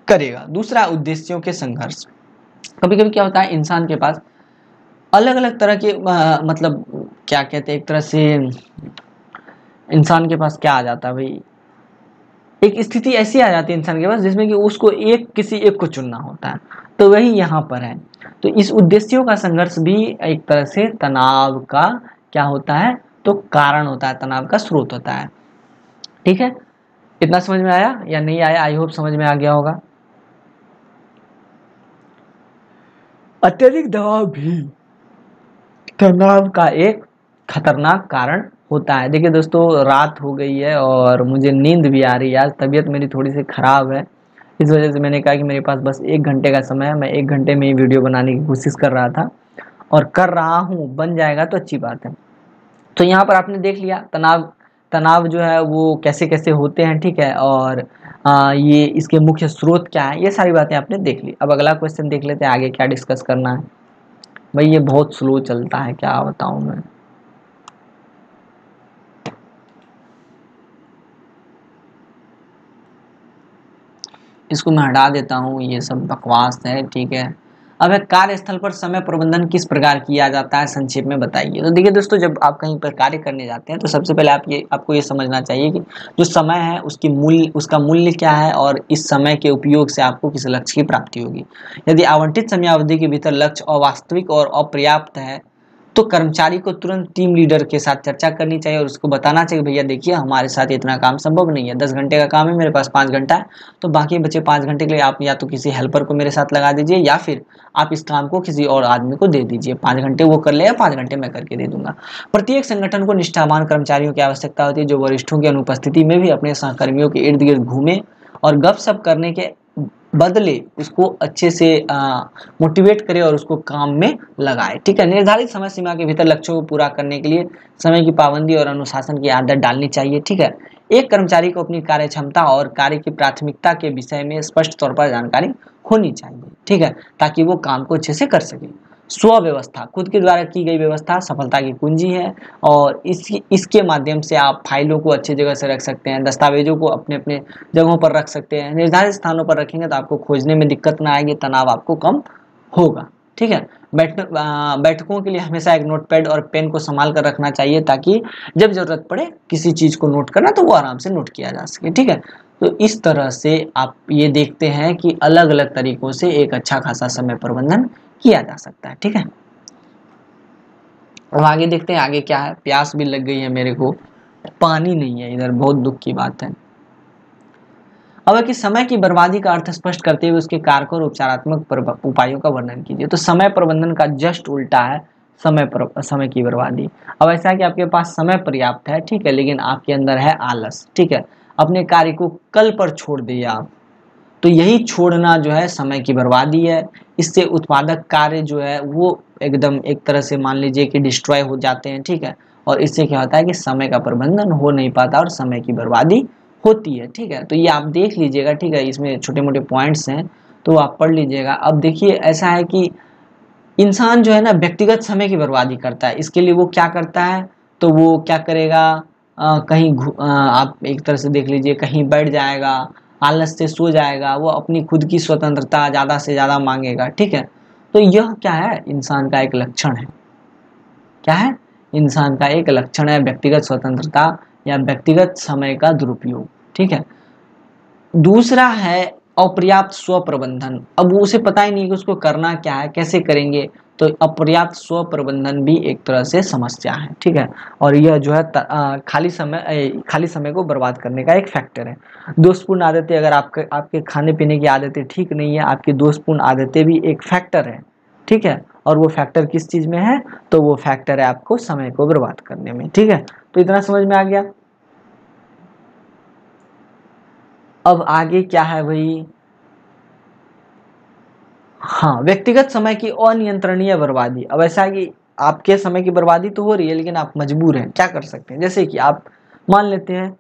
करेगा। दूसरा, उद्देश्यों के संघर्ष। कभी कभी क्या होता है, इंसान के पास अलग अलग तरह के मतलब क्या कहते हैं, एक तरह से इंसान के पास क्या आ जाता है भाई, एक स्थिति ऐसी आ जाती है इंसान के पास जिसमें कि उसको किसी एक को चुनना होता है, तो वही यहाँ पर है। तो इस उद्देश्यों का संघर्ष भी एक तरह से तनाव का क्या होता है, तो कारण होता है, तनाव का स्रोत होता है। ठीक है, इतना समझ में आया या नहीं आया? आई होप समझ में आ गया होगा। अत्यधिक दबाव भी तनाव का एक खतरनाक कारण होता है। देखिए दोस्तों, रात हो गई है और मुझे नींद भी आ रही है, आज तबीयत मेरी थोड़ी सी खराब है, इस वजह से मैंने कहा कि मेरे पास बस 1 घंटे का समय है, मैं 1 घंटे में ही वीडियो बनाने की कोशिश कर रहा था और कर रहा हूँ, बन जाएगा तो अच्छी बात है। तो यहाँ पर आपने देख लिया तनाव, तनाव जो है वो कैसे कैसे होते हैं, ठीक है, और ये इसके मुख्य स्रोत क्या है, ये सारी बातें आपने देख ली। अब अगला क्वेश्चन देख लेते हैं, आगे क्या डिस्कस करना है। भाई ये बहुत स्लो चलता है, क्या बताऊं मैं। इसको मैं हटा देता हूँ, ये सब बकवास है, ठीक है। अब है, कार्यस्थल पर समय प्रबंधन किस प्रकार किया जाता है, संक्षेप में बताइए। तो देखिए दोस्तों, जब आप कहीं पर कार्य करने जाते हैं तो सबसे पहले आपको ये समझना चाहिए कि जो समय है उसका मूल्य क्या है, और इस समय के उपयोग से आपको किस लक्ष्य की प्राप्ति होगी। यदि आवंटित समयावधि के भीतर लक्ष्य अवास्तविक और अपर्याप्त है तो कर्मचारी को तुरंत टीम लीडर के साथ चर्चा करनी चाहिए और उसको बताना चाहिए, भैया देखिए हमारे साथ इतना काम संभव नहीं है, 10 घंटे का काम है, मेरे पास 5 घंटा है, तो बाकी बचे 5 घंटे के लिए आप या तो किसी हेल्पर को मेरे साथ लगा दीजिए, या फिर आप इस काम को किसी और आदमी को दे दीजिए, 5 घंटे वो कर लेगा, 5 घंटे मैं करके दे दूंगा। प्रत्येक संगठन को निष्ठावान कर्मचारियों की आवश्यकता होती है, जो वरिष्ठों की अनुपस्थिति में भी अपने सहकर्मियों के इर्द गिर्द घूमे और गपशप करने के बदले उसको अच्छे से मोटिवेट करे और उसको काम में लगाए। ठीक है, निर्धारित समय सीमा के भीतर लक्ष्यों को पूरा करने के लिए समय की पाबंदी और अनुशासन की आदत डालनी चाहिए। ठीक है, एक कर्मचारी को अपनी कार्य क्षमता और कार्य की प्राथमिकता के विषय में स्पष्ट तौर पर जानकारी होनी चाहिए। ठीक है, ताकि वो काम को अच्छे से कर सके। स्व व्यवस्था, खुद के द्वारा की गई व्यवस्था सफलता की कुंजी है, और इसके माध्यम से आप फाइलों को अच्छी जगह से रख सकते हैं, दस्तावेजों को अपने अपने जगहों पर रख सकते हैं। निर्धारित स्थानों पर रखेंगे तो आपको खोजने में दिक्कत ना आएगी, तनाव आपको कम होगा। ठीक है, बैठकों के लिए हमेशा एक नोटपैड और पेन को संभाल कर रखना चाहिए, ताकि जब जरूरत पड़े किसी चीज को नोट करना तो वो आराम से नोट किया जा सके। ठीक है, तो इस तरह से आप ये देखते हैं कि अलग अलग तरीकों से एक अच्छा खासा समय प्रबंधन किया जा सकता है। ठीक है, अब आगे देखते हैं आगे क्या है। प्यास भी लग गई है मेरे को, पानी नहीं है इधर, बहुत दुख की बात है। अब है कि समय की बर्बादी का अर्थ स्पष्ट करते हुए उसके कारकों और उपचारात्मक उपायों का वर्णन कीजिए। तो समय प्रबंधन का जस्ट उल्टा है समय की बर्बादी। अब ऐसा है कि आपके पास समय पर्याप्त है, ठीक है, लेकिन आपके अंदर है आलस। ठीक है, अपने कार्य को कल पर छोड़ दिए आप, तो यही छोड़ना जो है समय की बर्बादी है। इससे उत्पादक कार्य जो है वो एकदम एक तरह से मान लीजिए कि डिस्ट्रॉय हो जाते हैं। ठीक है, और इससे क्या होता है कि समय का प्रबंधन हो नहीं पाता और समय की बर्बादी होती है। ठीक है, तो ये आप देख लीजिएगा। ठीक है, इसमें छोटे मोटे पॉइंट्स हैं तो आप पढ़ लीजिएगा। अब देखिए ऐसा है कि इंसान जो है ना व्यक्तिगत समय की बर्बादी करता है, इसके लिए वो क्या करता है, तो वो क्या करेगा, आप एक तरह से देख लीजिए, कहीं बैठ जाएगा, आलस से सो जाएगा, वो अपनी खुद की स्वतंत्रता ज़्यादा से ज़्यादा मांगेगा। ठीक है, तो यह क्या है, इंसान का एक लक्षण है। क्या है, इंसान का एक लक्षण है, व्यक्तिगत स्वतंत्रता या व्यक्तिगत समय का दुरुपयोग। ठीक है, दूसरा है अपर्याप्त स्व प्रबंधन। अब वो उसे पता ही नहीं कि उसको करना क्या है, कैसे करेंगे, तो अपर्याप्त स्व प्रबंधन भी एक तरह से समस्या है। ठीक है, और यह जो है खाली समय को बर्बाद करने का एक फैक्टर है। दोषपूर्ण आदतें, अगर आपके खाने पीने की आदतें ठीक नहीं है, आपकी दोषपूर्ण आदतें भी एक फैक्टर है। ठीक है, और वो फैक्टर किस चीज में है, तो वो फैक्टर है आपको समय को बर्बाद करने में। ठीक है, तो इतना समझ में आ गया। अब आगे क्या है भाई, हाँ, व्यक्तिगत समय की अनियंत्रणीय बर्बादी। अब ऐसा है कि आपके समय की बर्बादी तो हो रही है, लेकिन आप मजबूर हैं, क्या कर सकते हैं। जैसे कि आप मान लेते हैं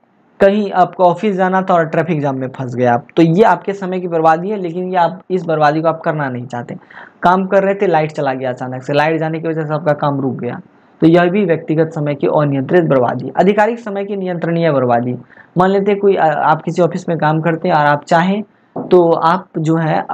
कहीं आपको ऑफिस जाना था और ट्रैफिक जाम में फंस गए आप, तो ये आपके समय की बर्बादी है, लेकिन ये आप इस बर्बादी को आप करना नहीं चाहते। काम कर रहे थे, लाइट चला गया अचानक से, लाइट जाने की वजह से आपका काम रुक गया, तो यह भी व्यक्तिगत समय की अनियंत्रित बर्बादी। आधिकारिक समय की नियंत्रणीय बर्बादी, मान लेते हैं कोई आप किसी ऑफिस में काम करते हैं और आप चाहें तो आप जो है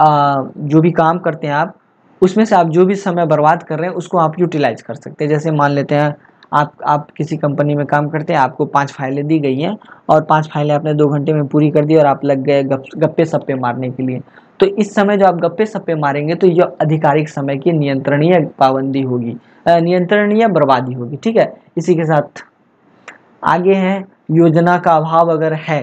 जो भी काम करते हैं आप, उसमें से आप जो भी समय बर्बाद कर रहे हैं उसको आप यूटिलाइज कर सकते हैं। जैसे मान लेते हैं आप किसी कंपनी में काम करते हैं, आपको 5 फाइलें दी गई हैं और 5 फाइलें आपने 2 घंटे में पूरी कर दी और आप लग गए गप्पे सप्पे मारने के लिए। तो इस समय जो आप गप्पे सप्पे मारेंगे तो यह आधिकारिक समय की नियंत्रणीय पाबंदी होगी, नियंत्रणीय बर्बादी होगी। ठीक है, इसी के साथ आगे है, योजना का अभाव अगर है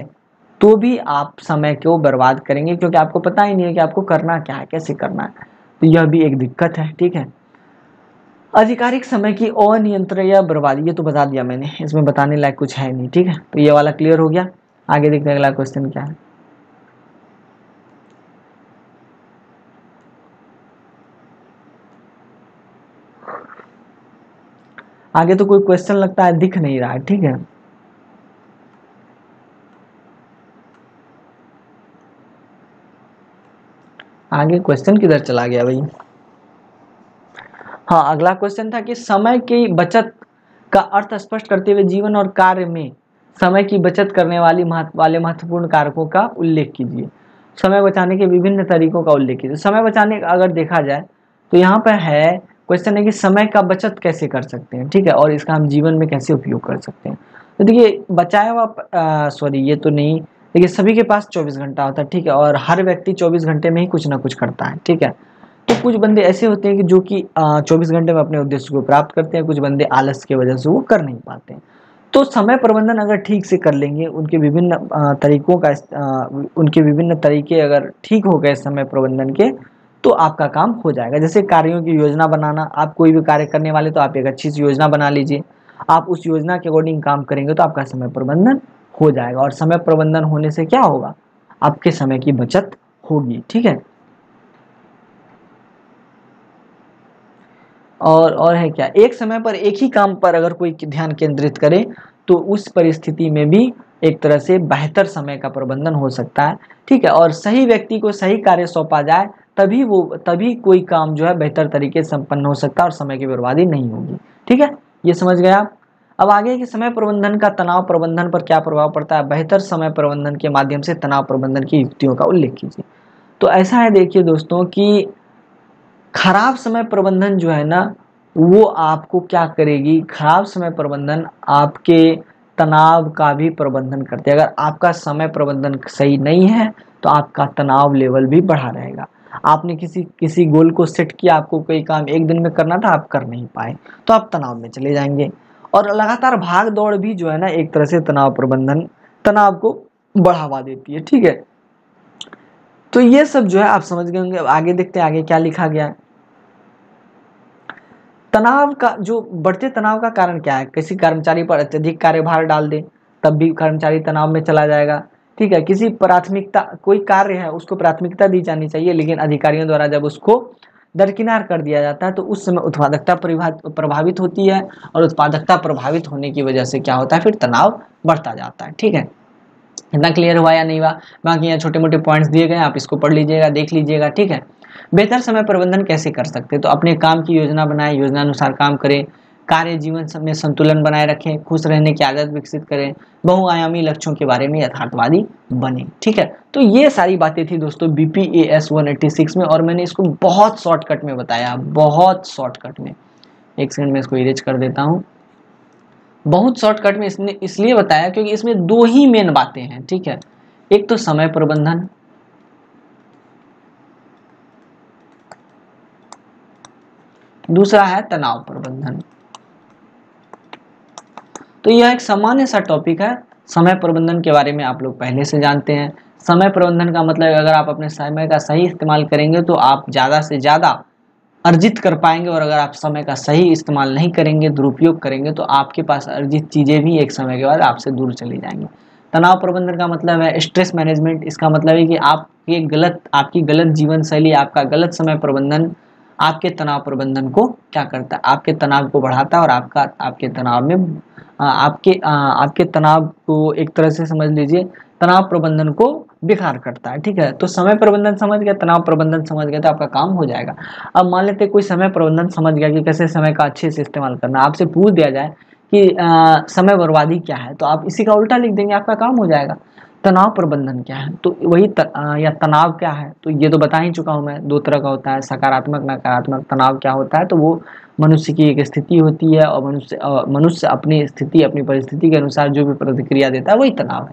तो भी आप समय को बर्बाद करेंगे, क्योंकि आपको पता ही नहीं है कि आपको करना क्या है, कैसे करना है, तो यह भी एक दिक्कत है। ठीक है, आधिकारिक समय की अनियंत्रणीय बर्बादी, ये तो बता दिया मैंने, इसमें बताने लायक कुछ है नहीं। ठीक है, तो ये वाला क्लियर हो गया। आगे देखते हैं अगला क्वेश्चन क्या है। आगे तो कोई क्वेश्चन लगता है दिख नहीं रहा है। ठीक है, आगे क्वेश्चन किधर चला गया भाई। हाँ, अगला क्वेश्चन था कि समय की बचत का अर्थ स्पष्ट करते हुए जीवन और कार्य में समय की बचत करने वाले महत्वपूर्ण कारकों का उल्लेख कीजिए। समय बचाने के विभिन्न तरीकों का उल्लेख कीजिए। समय बचाने का अगर देखा जाए तो यहाँ पर है, क्वेश्चन है कि समय का बचत कैसे कर सकते हैं। ठीक है, और इसका हम जीवन में कैसे उपयोग कर सकते हैं। तो देखिए, बचाया हुआ सॉरी ये तो नहीं, देखिए सभी के पास 24 घंटा होता है। ठीक है, और हर व्यक्ति 24 घंटे में ही कुछ ना कुछ करता है। ठीक है, तो कुछ बंदे ऐसे होते हैं कि जो कि 24 घंटे में अपने उद्देश्य को प्राप्त करते हैं, कुछ बंदे आलस की वजह से वो कर नहीं पाते हैं। तो समय प्रबंधन अगर ठीक से कर लेंगे, उनके विभिन्न तरीकों का उनके विभिन्न तरीके अगर ठीक हो गए समय प्रबंधन के, तो आपका काम हो जाएगा। जैसे कार्यों की योजना बनाना, आप कोई भी कार्य करने वाले तो आप एक अच्छी सी योजना बना लीजिए, आप उस योजना के अकॉर्डिंग काम करेंगे तो आपका समय प्रबंधन हो जाएगा। और समय प्रबंधन होने से क्या होगा, आपके समय की बचत होगी। ठीक है, और है क्या, एक समय पर एक ही काम पर अगर कोई ध्यान केंद्रित करे तो उस परिस्थिति में भी एक तरह से बेहतर समय का प्रबंधन हो सकता है। ठीक है, और सही व्यक्ति को सही कार्य सौंपा जाए तभी कोई काम जो है बेहतर तरीके से संपन्न हो सकता है और समय की बर्बादी नहीं होगी। ठीक है, ये समझ गए आप। अब आगे कि समय प्रबंधन का तनाव प्रबंधन पर क्या प्रभाव पड़ता है। बेहतर समय प्रबंधन के माध्यम से तनाव प्रबंधन की युक्तियों का उल्लेख कीजिए। तो ऐसा है, देखिए दोस्तों, कि खराब समय प्रबंधन जो है ना, वो आपको क्या करेगी, खराब समय प्रबंधन आपके तनाव का भी प्रबंधन करती है। अगर आपका समय प्रबंधन सही नहीं है तो आपका तनाव लेवल भी बढ़ा रहेगा। आपने किसी किसी गोल को सेट किया, आपको कोई काम एक दिन में करना था, आप कर नहीं पाए तो आप तनाव में चले जाएंगे। और लगातार भाग दौड़ भी जो है ना, एक तरह से तनाव को बढ़ावा देती है। ठीक है, तो ये सब जो है आप समझ गए होंगे। अब आगे देखते हैं आगे क्या लिखा गया है। तनाव का जो बढ़ते तनाव का कारण क्या है, किसी कर्मचारी पर अत्यधिक कार्यभार डाल दे तब भी कर्मचारी तनाव में चला जाएगा। ठीक है, किसी प्राथमिकता कोई कार्य है उसको प्राथमिकता दी जानी चाहिए, लेकिन अधिकारियों द्वारा जब उसको दरकिनार कर दिया जाता है तो उस समय उत्पादकता प्रभावित होती है, और उत्पादकता प्रभावित होने की वजह से क्या होता है, फिर तनाव बढ़ता जाता है। ठीक है, इतना क्लियर हुआ या नहीं हुआ। बाकी यहाँ छोटे मोटे पॉइंट्स दिए गए, आप इसको पढ़ लीजिएगा, देख लीजिएगा। ठीक है, बेहतर समय प्रबंधन कैसे कर सकते हैं, तो अपने काम की योजना बनाएं, योजना अनुसार काम करें, कार्य जीवन में संतुलन बनाए रखें, खुश रहने की आदत विकसित करें, बहुआयामी लक्ष्यों के बारे में यथार्थवादी बने। ठीक है, तो ये सारी बातें थी दोस्तों BPAS 186 में, और मैंने इसको बहुत शॉर्टकट में बताया, बहुत शॉर्टकट में। एक सेकंड में इसको इरेज कर देता हूँ। बहुत शॉर्टकट में इसने इसलिए बताया क्योंकि इसमें दो ही मेन बातें हैं। ठीक है, एक तो समय प्रबंधन, दूसरा है तनाव प्रबंधन। तो यह एक सामान्य सा टॉपिक है। समय प्रबंधन के बारे में आप लोग पहले से जानते हैं। समय प्रबंधन का मतलब अगर आप अपने समय का सही इस्तेमाल करेंगे तो आप ज़्यादा से ज़्यादा अर्जित कर पाएंगे, और अगर आप समय का सही इस्तेमाल नहीं करेंगे, दुरुपयोग करेंगे, तो आपके पास अर्जित चीज़ें भी एक समय के बाद आपसे दूर चली जाएंगी। तनाव प्रबंधन का मतलब है स्ट्रेस मैनेजमेंट। इसका मतलब है कि आपकी गलत जीवन शैली, आपका गलत समय प्रबंधन आपके तनाव प्रबंधन को क्या करता है, आपके तनाव को बढ़ाता है और आपके तनाव में आपके तनाव को एक तरह से समझ लीजिए तनाव प्रबंधन को बेकार करता है। ठीक है, तो समय प्रबंधन समझ गया, तनाव प्रबंधन समझ गया, तो आपका काम हो जाएगा। अब मान लेते हैं कोई समय प्रबंधन समझ गया कि कैसे समय का अच्छे से इस्तेमाल करना, आपसे पूछ दिया जाए कि समय बर्बादी क्या है, तो आप इसी का उल्टा लिख देंगे, आपका काम हो जाएगा। तनाव प्रबंधन क्या है, तो वही या तनाव क्या है, तो ये तो बता ही चुका हूँ मैं, दो तरह का होता है, सकारात्मक नकारात्मक। तनाव क्या होता है, तो वो मनुष्य की एक स्थिति होती है और मनुष्य अपनी स्थिति अपनी परिस्थिति के अनुसार जो भी प्रतिक्रिया देता है वही तनाव है।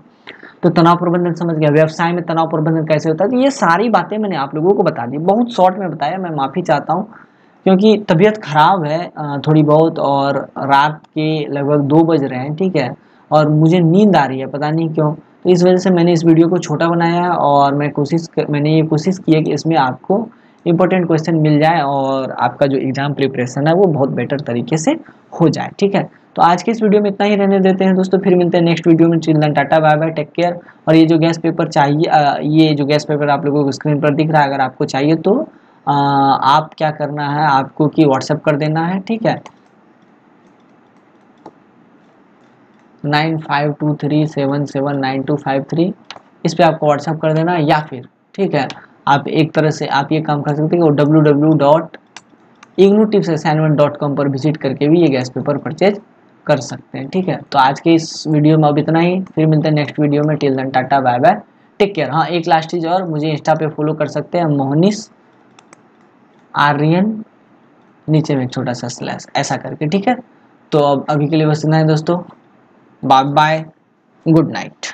तो तनाव प्रबंधन समझ गया। व्यवसाय में तनाव प्रबंधन कैसे होता है, तो ये सारी बातें मैंने आप लोगों को बता दी, बहुत शॉर्ट में बताया, मैं माफ़ी चाहता हूँ क्योंकि तबीयत खराब है थोड़ी बहुत, और रात के लगभग 2 बज रहे हैं। ठीक है, और मुझे नींद आ रही है, पता नहीं क्यों, तो इस वजह से मैंने इस वीडियो को छोटा बनाया है और मैंने ये कोशिश की है कि इसमें आपको इंपॉर्टेंट क्वेश्चन मिल जाए और आपका जो एग्जाम प्रिपरेशन है वो बहुत बेटर तरीके से हो जाए। ठीक है, तो आज के इस वीडियो में इतना ही रहने देते हैं दोस्तों, फिर मिलते हैं नेक्स्ट वीडियो में। Children tata, bye bye, take care. और ये जो गैस पेपर चाहिए, ये जो गैस पेपर आप लोगों को स्क्रीन पर दिख रहा है, अगर आपको चाहिए तो आप क्या करना है आपको कि व्हाट्सएप कर देना है। ठीक है, 9523779253 इस पे आपको व्हाट्सएप कर देना है, या फिर ठीक है आप एक तरह से आप ये काम कर सकते हैं कि www.ignutipsassignment.com पर विजिट करके भी ये गैस पेपर परचेज कर सकते हैं। ठीक है, तो आज के इस वीडियो में अब इतना ही, फिर मिलते हैं नेक्स्ट वीडियो में। Till then tata, bye bye, take care. हाँ, एक लास्ट चीज़ और, मुझे इंस्टा पे फॉलो कर सकते हैं, मोहनिस आर्यन, नीचे में एक छोटा सा स्लैश ऐसा करके। ठीक है, तो अब अभी के लिए बस इतना है दोस्तों, बाय बाय, गुड नाइट।